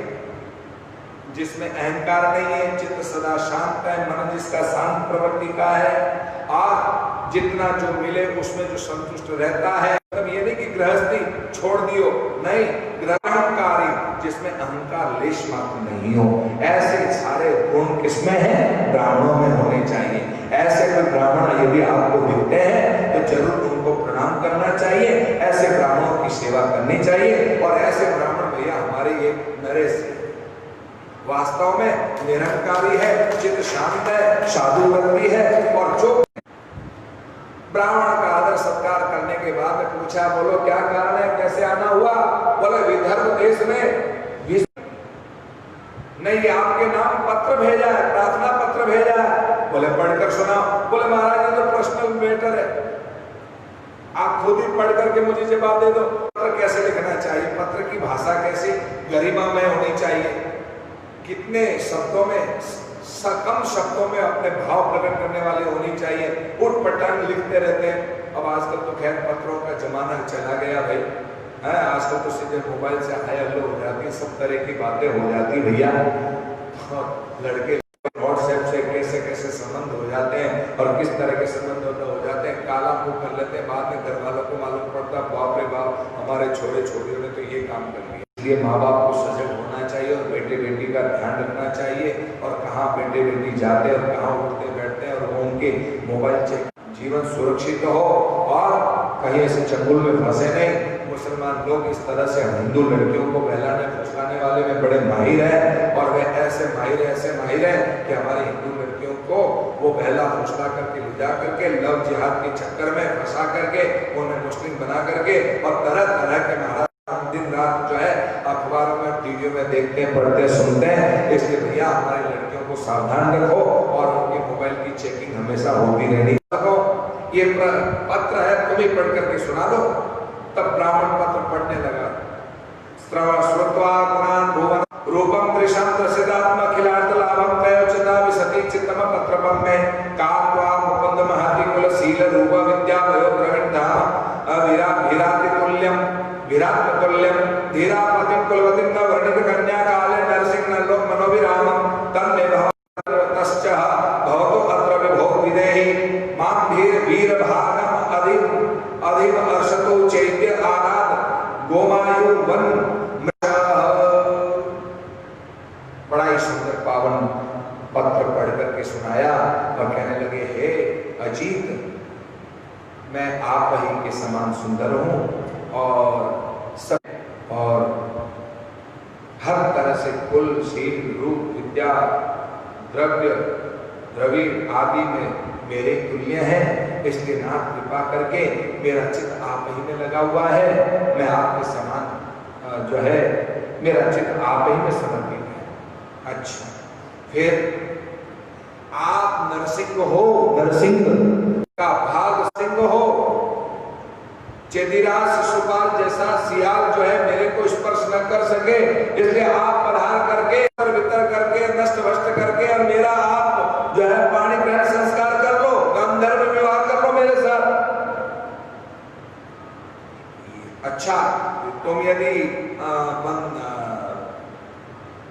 जिसमें अहंकार नहीं है, चित्त सदा शांत है, मन जिसका शांत प्रवृत्ति का है और जितना जो मिले उसमें जो संतुष्ट रहता है। मतलब ये नहीं कि गृहस्थी छोड़ दियो, नहीं, ग्रहणकारी जिसमें अहंकार लेश मात्र नहीं हो। ऐसे सारे गुण किसमें हैं? ब्राह्मणों में होने चाहिए। ऐसे कोई ब्राह्मण यदि आपको दिखते हैं तो जरूर उनको प्रणाम करना चाहिए, ऐसे ब्राह्मणों की सेवा करनी चाहिए। और ऐसे ब्राह्मण भैया हमारे ये नरेश वास्तव में निरंकारी है, चित्त शांत है, साधुवृत्ति है। और जो ब्राह्मण का आदर सत्कार करने के बाद पूछा बोलो क्या कारण है, कैसे आना हुआ? बोले विदर्भ देश में नहीं आपके नाम पत्र भेजा है, प्रार्थना पत्र भेजा है। बोले पढ़कर सुनाओ। बोले महाराज ये तो पर्सनल मैटर है, आप खुद ही पढ़ करके मुझे जवाब दे दो। पत्र कैसे लिखना चाहिए, पत्र की भाषा कैसी गरिमामय होनी चाहिए, कितने शब्दों में कम शब्दों में अपने भाव प्रकट करने वाली होनी चाहिए। उठ पटांग लिखते रहते हैं। अब आजकल तो खैर पत्रों का जमाना चला गया भाई है। आजकल तो सीधे मोबाइल से हाय हेलो हो जाती है, सब तरह की बातें हो जाती भैया। लड़के व्हाट्सएप से कैसे कैसे संबंध हो जाते हैं और किस तरह के संबंध हो जाते हैं, काला मुंह कर लेते हैं। बाद में घर वालों को मालूम पड़ता बाप रे बाप हमारे छोटे छोटियों ने तो ये काम कर लिया। इसलिए माँ बाप को सजग होना चाहिए और बेटे बेटी का ध्यान रखना चाहिए और कहाँ बेटे बेटी जाते हैं और कहाँ उठते बैठते हैं और उनके मोबाइल चेक। जीवन सुरक्षित हो और कहीं ऐसे चंगुल में फंसे नहीं। मुसलमान लोग इस तरह से हिंदू लड़कियों को बहलाने फुसलाने वाले में बड़े माहिर हैं और वे ऐसे माहिर हैं कि हमारी हिंदू लड़कियों को वो बहला फुसला करके ले जा करके लव जिहाद के चक्कर में फंसा करके उन्हें मुस्लिम बना करके और तरह तरह के महाराज दिन रात जो है अखबारों में टीवियों में देखते हैं, पढ़ते सुनते हैं। इसलिए भैया हमारी लड़कियों को सावधान रखो और उनके मोबाइल की चेकिंग हमेशा होती रहनी। ये पत्र है, तुम ही पढ़ करके सुना दो। तब ब्राह्मण पत्र पढ़ने लगा। श्रुत्वा गुणान् भुवन रूपम दृशं प्रसिद्धात्म अखिलार्थ लाभम तयोचिता विसति चित्तम पत्रपम में कात्वा मुकुंद महति कुल शील रूप विद्या भयो द्रविण धाम विराट तुल्यम धीरापतिम कुलवतिम न वर्णित कन्या काले नरसिंह नलोक मनोविरामम तन्मे भवतश्च भवतो अत्र विभो विदेहि मां वीर भागम अधिक अर्षतो चैत्य आराध गोमायु वन। बड़ा ही सुंदर पावन पत्र पढ़ करके सुनाया और कहने लगे हे अजीत, मैं आप ही के समान सुंदर हूं और हर तरह से कुल शील रूप विद्या द्रव्य द्रविड़ आदि में मेरे तुल्य हैं। इसलिए नाथ कृपा करके मेरा चित्त आप ही में लगा हुआ है। मैं आपके समान जो है मेरा चित्त आप ही में समर्पित है। अच्छा, फिर आप नरसिंह हो, नरसिंह का भाग सिंह हो। चेदिराज शिशुपाल जैसा सियाल जो है मेरे को स्पर्श न कर सके, इसलिए आप पधार करके वितर करके नष्ट भ्रष्ट करके और मेरा आप जो है पाणी ग्रहण संस्कार कर लो, गांधर्व विवाह कर लो मेरे साथ। अच्छा, तुम यदि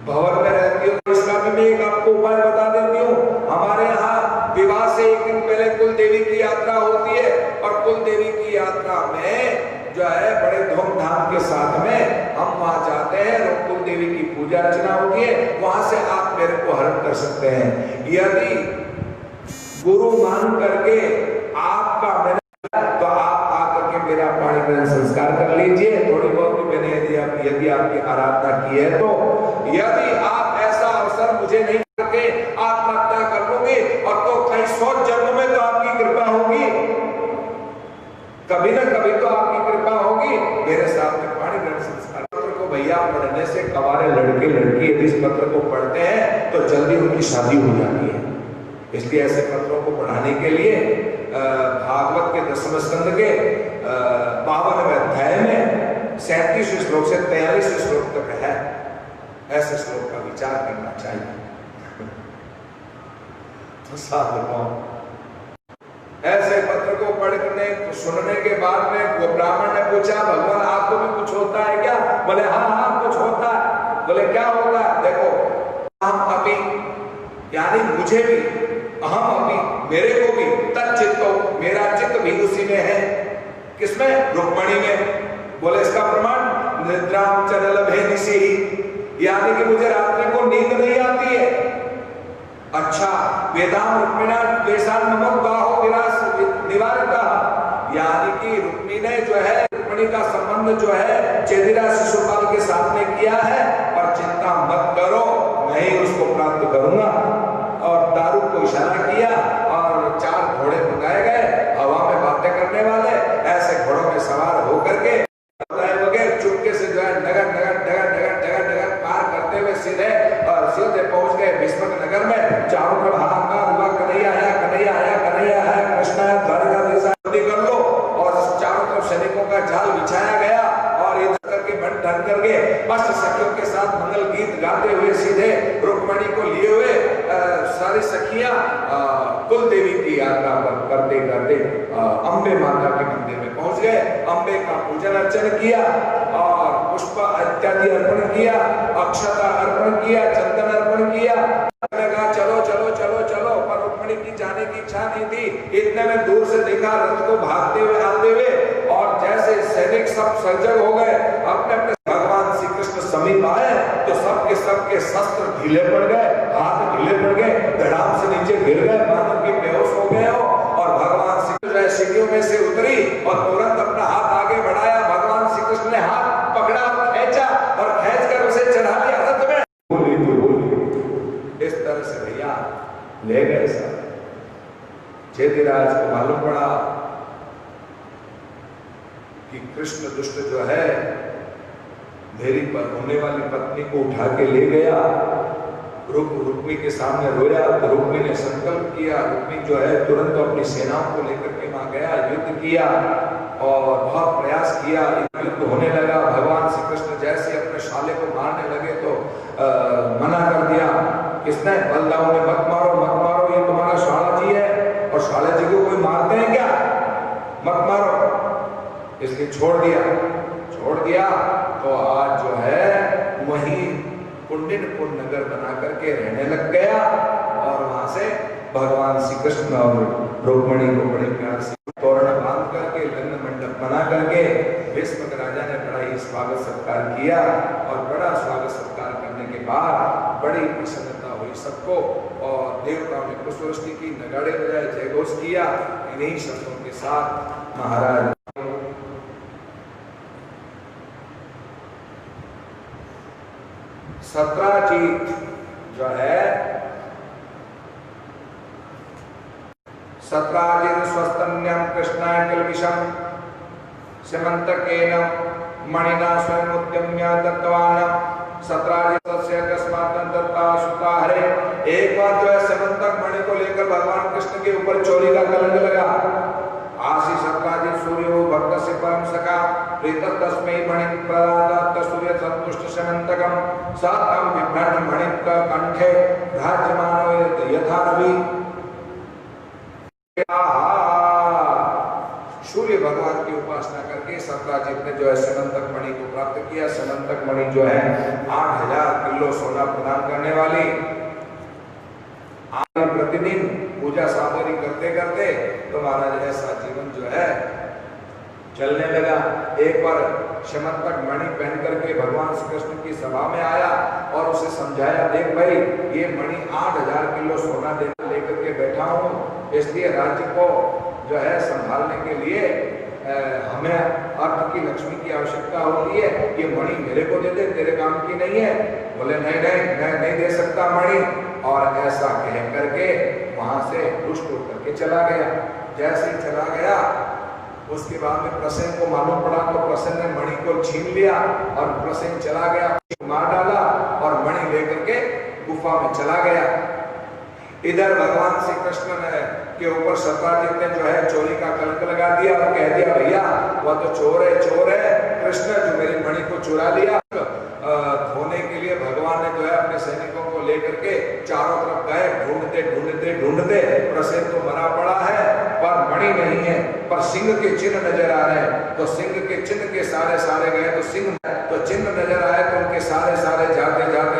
भवन में रहती हो तो इसका भी मैं एक आपको उपाय बता देती हूँ। हमारे यहाँ विवाह से एक दिन पहले कुल देवी की यात्रा होती है और कुल देवी की यात्रा में जो है बड़े धूमधाम के साथ में हम वहां जाते हैं और कुल देवी की पूजा अर्चना होती है। वहां से आप मेरे को हरण कर सकते हैं। यदि गुरु मान करके आपका तो आप आकर के मेरा पाणी ग्रहण संस्कार कर लीजिए। थोड़ी बहुत भी मैंने यदि आपकी आराधना की है तो यदि आप ऐसा अवसर मुझे नहीं करके आत्महत्या कर लोगे और तो कई 100 जन्म में तो आपकी कृपा होगी, कभी ना कभी तो आपकी कृपा होगी। मेरे सामने पाणी ग्रहण संस्कार पत्र को भैया पढ़ने से कवारे लड़के लड़की यदि इस पत्र को पढ़ते हैं तो जल्दी उनकी शादी हो जाती है। इसलिए ऐसे पत्रों को पढ़ाने के लिए भागवत के 10वें स्कंद के 52वें अध्याय में 37 श्लोक से 43 श्लोक तक है। ऐसे श्लोक का विचार करना चाहिए। तो साधकों, ऐसे पत्र को पढ़ने सुनने के बाद में वो ब्राह्मण ने पूछा भगवान आपको भी कुछ होता है क्या? बोले हाँ कुछ होता है। बोले क्या होता है? देखो, हम अभी यानी मुझे भी अहम अभी मेरे को भी तच्चित्तो मेरा चित्त भी उसी में है। किसमें? रुक्मणी में। बोले इसका प्रमाण निद्राम चरल भेनिसी, यानी कि मुझे रात्रि को नींद नहीं आती है। अच्छा, वेदाम रुक्मिणा द्वेषान नमक बाहो विरास निवारिता, यानी कि रुक्मी ने जो है रुक्मिणी का संबंध जो है चेदिरा शिशुपाल के साथ में किया है और चिंता मत करो मैं ही उसको प्राप्त करूंगा। और दारू को इशारा किया और 4 घोड़े बुलाए गए हवा में बातें करने वाले। ऐसे घोड़ों में सवार होकर के चुपके से जो है नगर नगर नगर नगर नगर नगर पार करते हुए सीधे पहुंच गए भीष्मक नगर में। चारों तरफ हाहाकार हुआ, कन्हैया आया कन्हैया आया कन्हैया आया, कृष्ण आया द्वारकाधीश कर लो। और चारों तरफ सैनिकों का जाल बिछाया गया और ये करके बन ढंग करके अष्ट सखियों के साथ मंगल गीत गाते हुए सीधे रुक्मणी को लिए हुए सखियां कुल देवी की यात्रा पर करते करते अम्बे माता के मंदिर में पहुंच गए। अम्बे का पूजन अर्चन किया और पुष्प इत्यादि अर्पण किया, अक्षता अर्पण किया, चंदन अर्पण किया। कहा चलो चलो चलो चलो, पर रुक्मिणी की जाने की इच्छा नहीं थी। इतने में दूर से देखा रथ को भागते हुए आते हुए, और जैसे सैनिक सब सजग हो गए, अपने अपने भगवान श्री कृष्ण समीप आए तो सबके शस्त्र ढीले पड़ गए, हाथ ढीले पड़ गए, धड़ाम से नीचे गिर गए, मानो कि बेहोश हो गए हो। और भगवान श्री कृष्ण सीढ़ियों में से उतरी और तुरंत अपना हाथ आगे बढ़ाया। भगवान श्री कृष्ण ने हाथ पकड़ा और खींचा, और खींचकर उसे चढ़ा लिया रथ में। इस तरह से भैया ले गए सब। चेदिराज को मालूम पड़ा कि कृष्ण दुष्ट जो है मेरी पर होने वाली पत्नी को उठा के ले गया। रुक्मी के सामने रोया तो रुक्मी ने संकल्प किया। रुक्मी जो है तुरंत अपनी सेनाओं को लेकर के वहां गया, युद्ध किया और बहुत प्रयास किया। युद्ध होने लगा। भगवान श्री कृष्ण जैसे अपने शाले को मारने लगे तो मना कर दिया। किसने? बलदाऊ ने। मत मारो मत मारो, ये तुम्हारा शाला जी है और शाला जी को कोई मारते हैं क्या? मत मारो। इसलिए छोड़ दिया तो आज जो है वहीं पुण्यपुर नगर बना करके रहने लग गया। और वहां से भगवान श्री कृष्ण और रुक्मिणी को बड़े प्यार से तोरण बांध करके, लग्न मंडप बना करके भीष्म राजा ने बड़ा ही स्वागत सत्कार किया। और बड़ा स्वागत सत्कार करने के बाद बड़ी प्रसन्नता हुई सबको, और देवताओं ने पुष्पवृष्टि की, नगाड़े बजाए, जयघोष किया। इन्हीं शब्दों के साथ महाराज सत्राजीत जो है, सत्राजीत स्वस्तन्यम कृष्णाय किलबिषम समन्तकेन मणिना स्वयं उद्यम्य दत्तवान। सत्राजीत से अकस्मात् दत्ता सुता हरे। एक बार जो है समन्तक मणि को लेकर भगवान कृष्ण के ऊपर चोरी का कलंक लगा। आशी सत्राजीत सूर्यो भक्त से परम सखा प्रीत तस्मै मणि प्रदात सूर्य संतुष्ट समन्तकम सातम विभ्रम मणि का कंठे राज्यमानो यथा रवि। सूर्य भगवान की उपासना करके सत्राजीत ने जो है समन्तक मणि को प्राप्त किया। समन्तक मणि जो है 8000 किलो सोना प्रदान करने वाली। प्रतिदिन पूजा सामग्री करते करते तो महाराज ऐसा जीवन जो है चलने लगा। एक बार समन्तक मणि पहन करके भगवान श्री कृष्ण की सभा में आया और उसे समझाया, देख भाई ये मणि 8000 किलो सोना लेकर के बैठा हूँ, इसलिए राज्य को जो है संभालने के लिए हमें अर्थ की लक्ष्मी की आवश्यकता होती है। ये मणि मेरे को दे दे, तेरे काम की नहीं है। बोले नहीं नहीं मैं नहीं दे सकता मणि। और ऐसा कह करके वहां से रुष्ट होकर के चला गया। जैसे ही चला गया उसके बाद में प्रसेन को मालूम पड़ा तो प्रसेन ने मणि को छीन लिया और प्रसेन चला गया, मार डाला और मणि लेकर के गुफा में चला गया। इधर भगवान श्री कृष्ण ने के ऊपर सत्राजीत ने जो है चोरी का कलंक लगा दिया और कह दिया भैया वह तो चोर है कृष्ण जो मेरी मणि को चुरा लिया। धोने के लिए भगवान ने जो है अपने सैनिकों को लेकर के चारों तरफ गए। ढूंढते प्रसेन तो मरा पड़ा है पर मणि नहीं है, पर सिंह के चिन्ह नजर आ रहे हैं। तो सिंह के चिन्ह के सारे गए तो सिंह तो चिन्ह नजर आए तो उनके सारे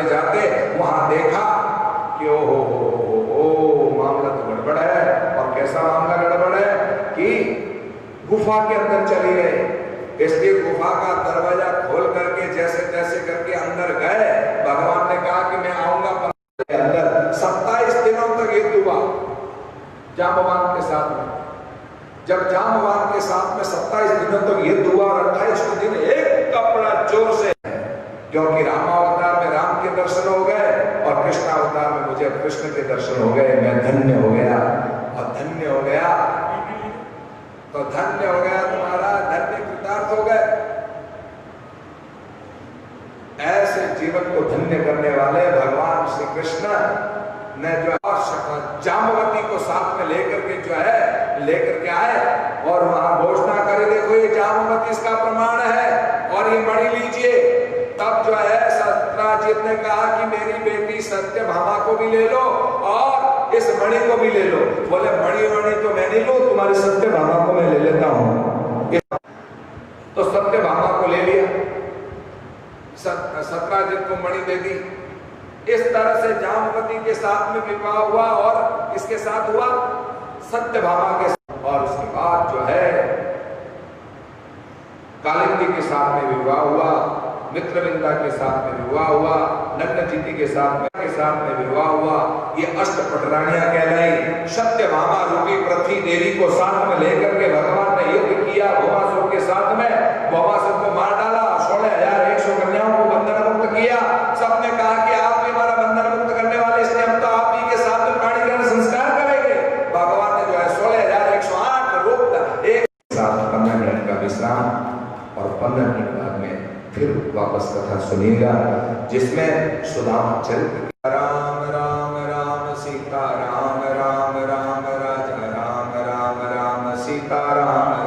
जाते वहां देखा कि ओ मामला तो गड़बड़ है। और कैसा मामला गड़बड़ है कि गुफा के अंदर चली गए। इसलिए गुफा का दरवाजा खोल करके जैसे तैसे करके अंदर गए। भगवान ने कहा कि मैं आऊंगा अंदर। 27 दिनों तक युद्ध हुआ जांबवान के साथ में। जब जांबवान के साथ में 27 दिनों तक युद्ध हुआ और 28वें दिन एक कपड़ा जोर से, क्योंकि रामावतार में राम के दर्शन हो गए और कृष्णावतार में मुझे कृष्ण के दर्शन हो गए। मैं धन्य हो गया और धन्य हो गया तो धन्य हो गया तुम्हारा धन्य कृतार्थ हो गए। ऐसे जीवन को धन्य करने वाले भगवान श्री कृष्ण ने जो जाम्बवती को साथ में लेकर के आए और वहां घोषणा करे, देखो ये जाम्बवती इसका प्रमाण है और ये मणि लीजिए। तब जो है सत्राजीत ने कहा कि मेरी बेटी सत्यभामा को भी ले लो और इस मणि को भी ले लो। बोले मणि वणि तो मैं नहीं लूं, तुम्हारी सत्यभामा को मैं ले लेता हूं। तो सत्यभामा को ले लिया, सत्राजित को मणि दे दी। इस तरह से जामवती के साथ में विवाह हुआ और किसके साथ हुआ? सत्यभामा के साथ। और उसके बाद जो है कालिंदी के साथ में विवाह हुआ, मित्रविंदा के साथ में विवाह हुआ, नग्नचिति के साथ में विवाह हुआ। ये अष्टपटरानियां कहलाई। सत्यभामा रूपी पृथ्वी देवी को साथ में लेकर के भगवान ने युद्ध किया भौमासुर के साथ में। भौमासुर को मार डाला, 16,100 कन्याओं को बंधन मुक्त किया। सबने कहा कि आप भी हमारा बंधन मुक्त करने वाले, इसलिए हम तो आप ही के साथ में पाणी ग्रहण संस्कार करेंगे। भगवान ने जो है 16,108 रोक एक साथ 15 मिनट का विश्राम और 15 मिनट बाद में फिर वापस कथा सुनिएगा, जिसमें सुदामा चरित्र राम राम राम सीता राम राम राम राजा राम राम राम सीता राम